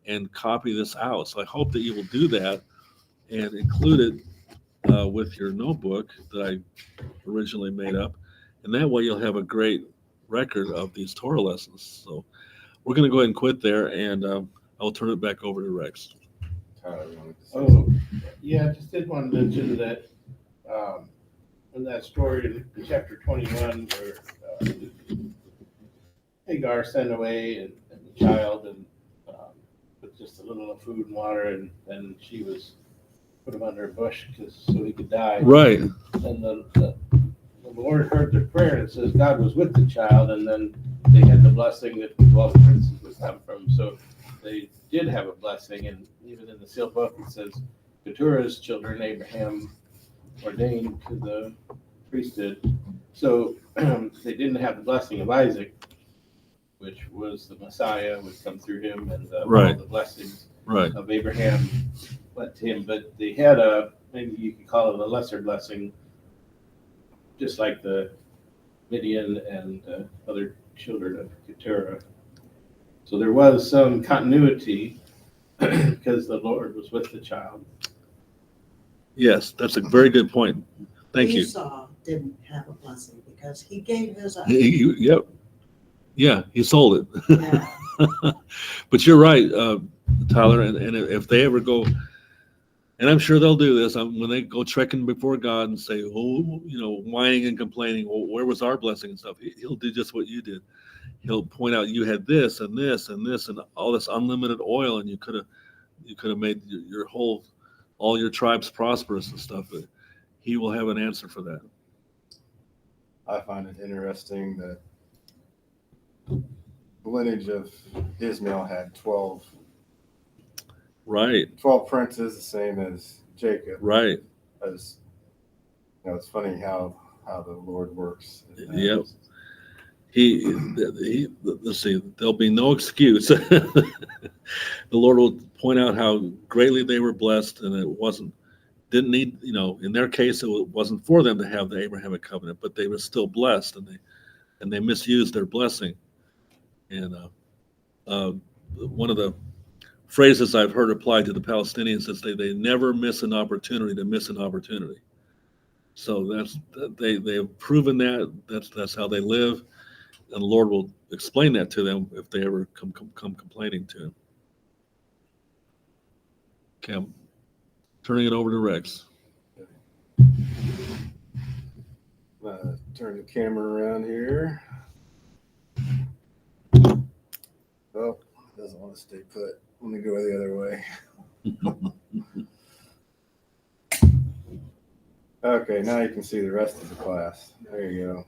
and copy this out. So I hope that you will do that and include it with your notebook that I originally made up. And that way you'll have a great record of these Torah lessons. So we're going to go ahead and quit there, and I'll turn it back over to Rex. Tyler wanted to say Oh, yeah, I just did want to mention that in that story in chapter 21 where Hagar sent away and the child and with just a little food and water, and then she was put him under a bush so he could die. Right. And the Lord heard their prayer, and it says God was with the child, and then they had the blessing that the 12 princes would come from. So they did have a blessing, and even in the sealed book it says Keturah's children Abraham ordained to the priesthood. So they didn't have the blessing of Isaac, which was the Messiah, would come through him, and all Right. the blessings Right. of Abraham went to him. But they had maybe you could call it a lesser blessing, just like the Midian and other children of Keturah. So there was some continuity because the Lord was with the child. Yes, that's a very good point. Thank you. Esau didn't have a blessing because he gave his up. Yep. Yeah, he sold it. Yeah. But you're right, Tyler. And if they ever go, and I'm sure they'll do this, when they go trekking before God and say, oh, whining and complaining, well, where was our blessing and stuff? He'll do just what you did. He'll point out you had this and this and this and all this unlimited oil, and you could have made all your tribes prosperous and stuff. But he will have an answer for that. I find it interesting that the lineage of Ishmael had 12 Right. princes, the same as Jacob. Right. As it's funny how the Lord works. Yep. Let's see, there'll be no excuse. The Lord will point out how greatly they were blessed, and it didn't need, in their case, it wasn't for them to have the Abrahamic covenant, but they were still blessed, and they misused their blessing. And one of the phrases I've heard applied to the Palestinians is they never miss an opportunity to miss an opportunity. So they've proven that's how they live. And the Lord will explain that to them if they ever come complaining to him. Okay, I'm turning it over to Rex. Turn the camera around here. Oh, it doesn't want to stay put. Let me go the other way. Okay, now you can see the rest of the class. There you go.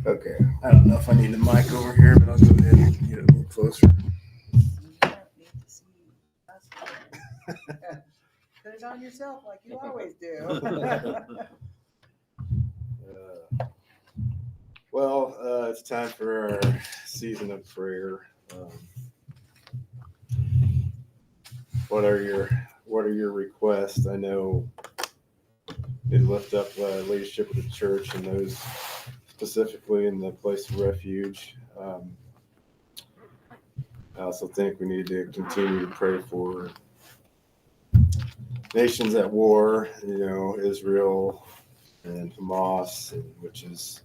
Okay, I don't know if I need the mic over here, but I'll go ahead and get it a little closer. You don't need to see us. Put it on yourself like you always do. Well, it's time for our season of prayer. What are your requests? I know you lift up leadership of the church and those specifically in the place of refuge. I also think we need to continue to pray for nations at war, Israel and Hamas, which is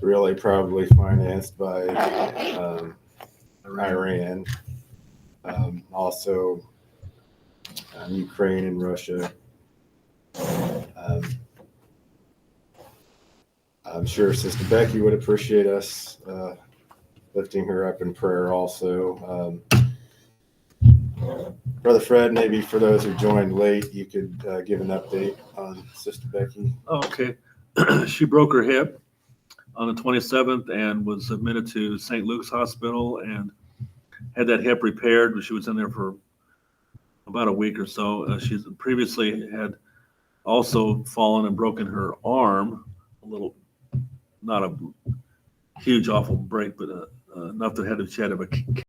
really probably financed by Iran. Also, Ukraine and Russia. I'm sure Sister Becky would appreciate us lifting her up in prayer also. Brother Fred, maybe for those who joined late, you could give an update on Sister Becky. Okay. She broke her hip on the 27th and was admitted to St. Luke's Hospital and had that hip repaired. She was in there for about a week or so. She's previously had also fallen and broken her arm, a little, not a huge awful break, but enough that she had to have a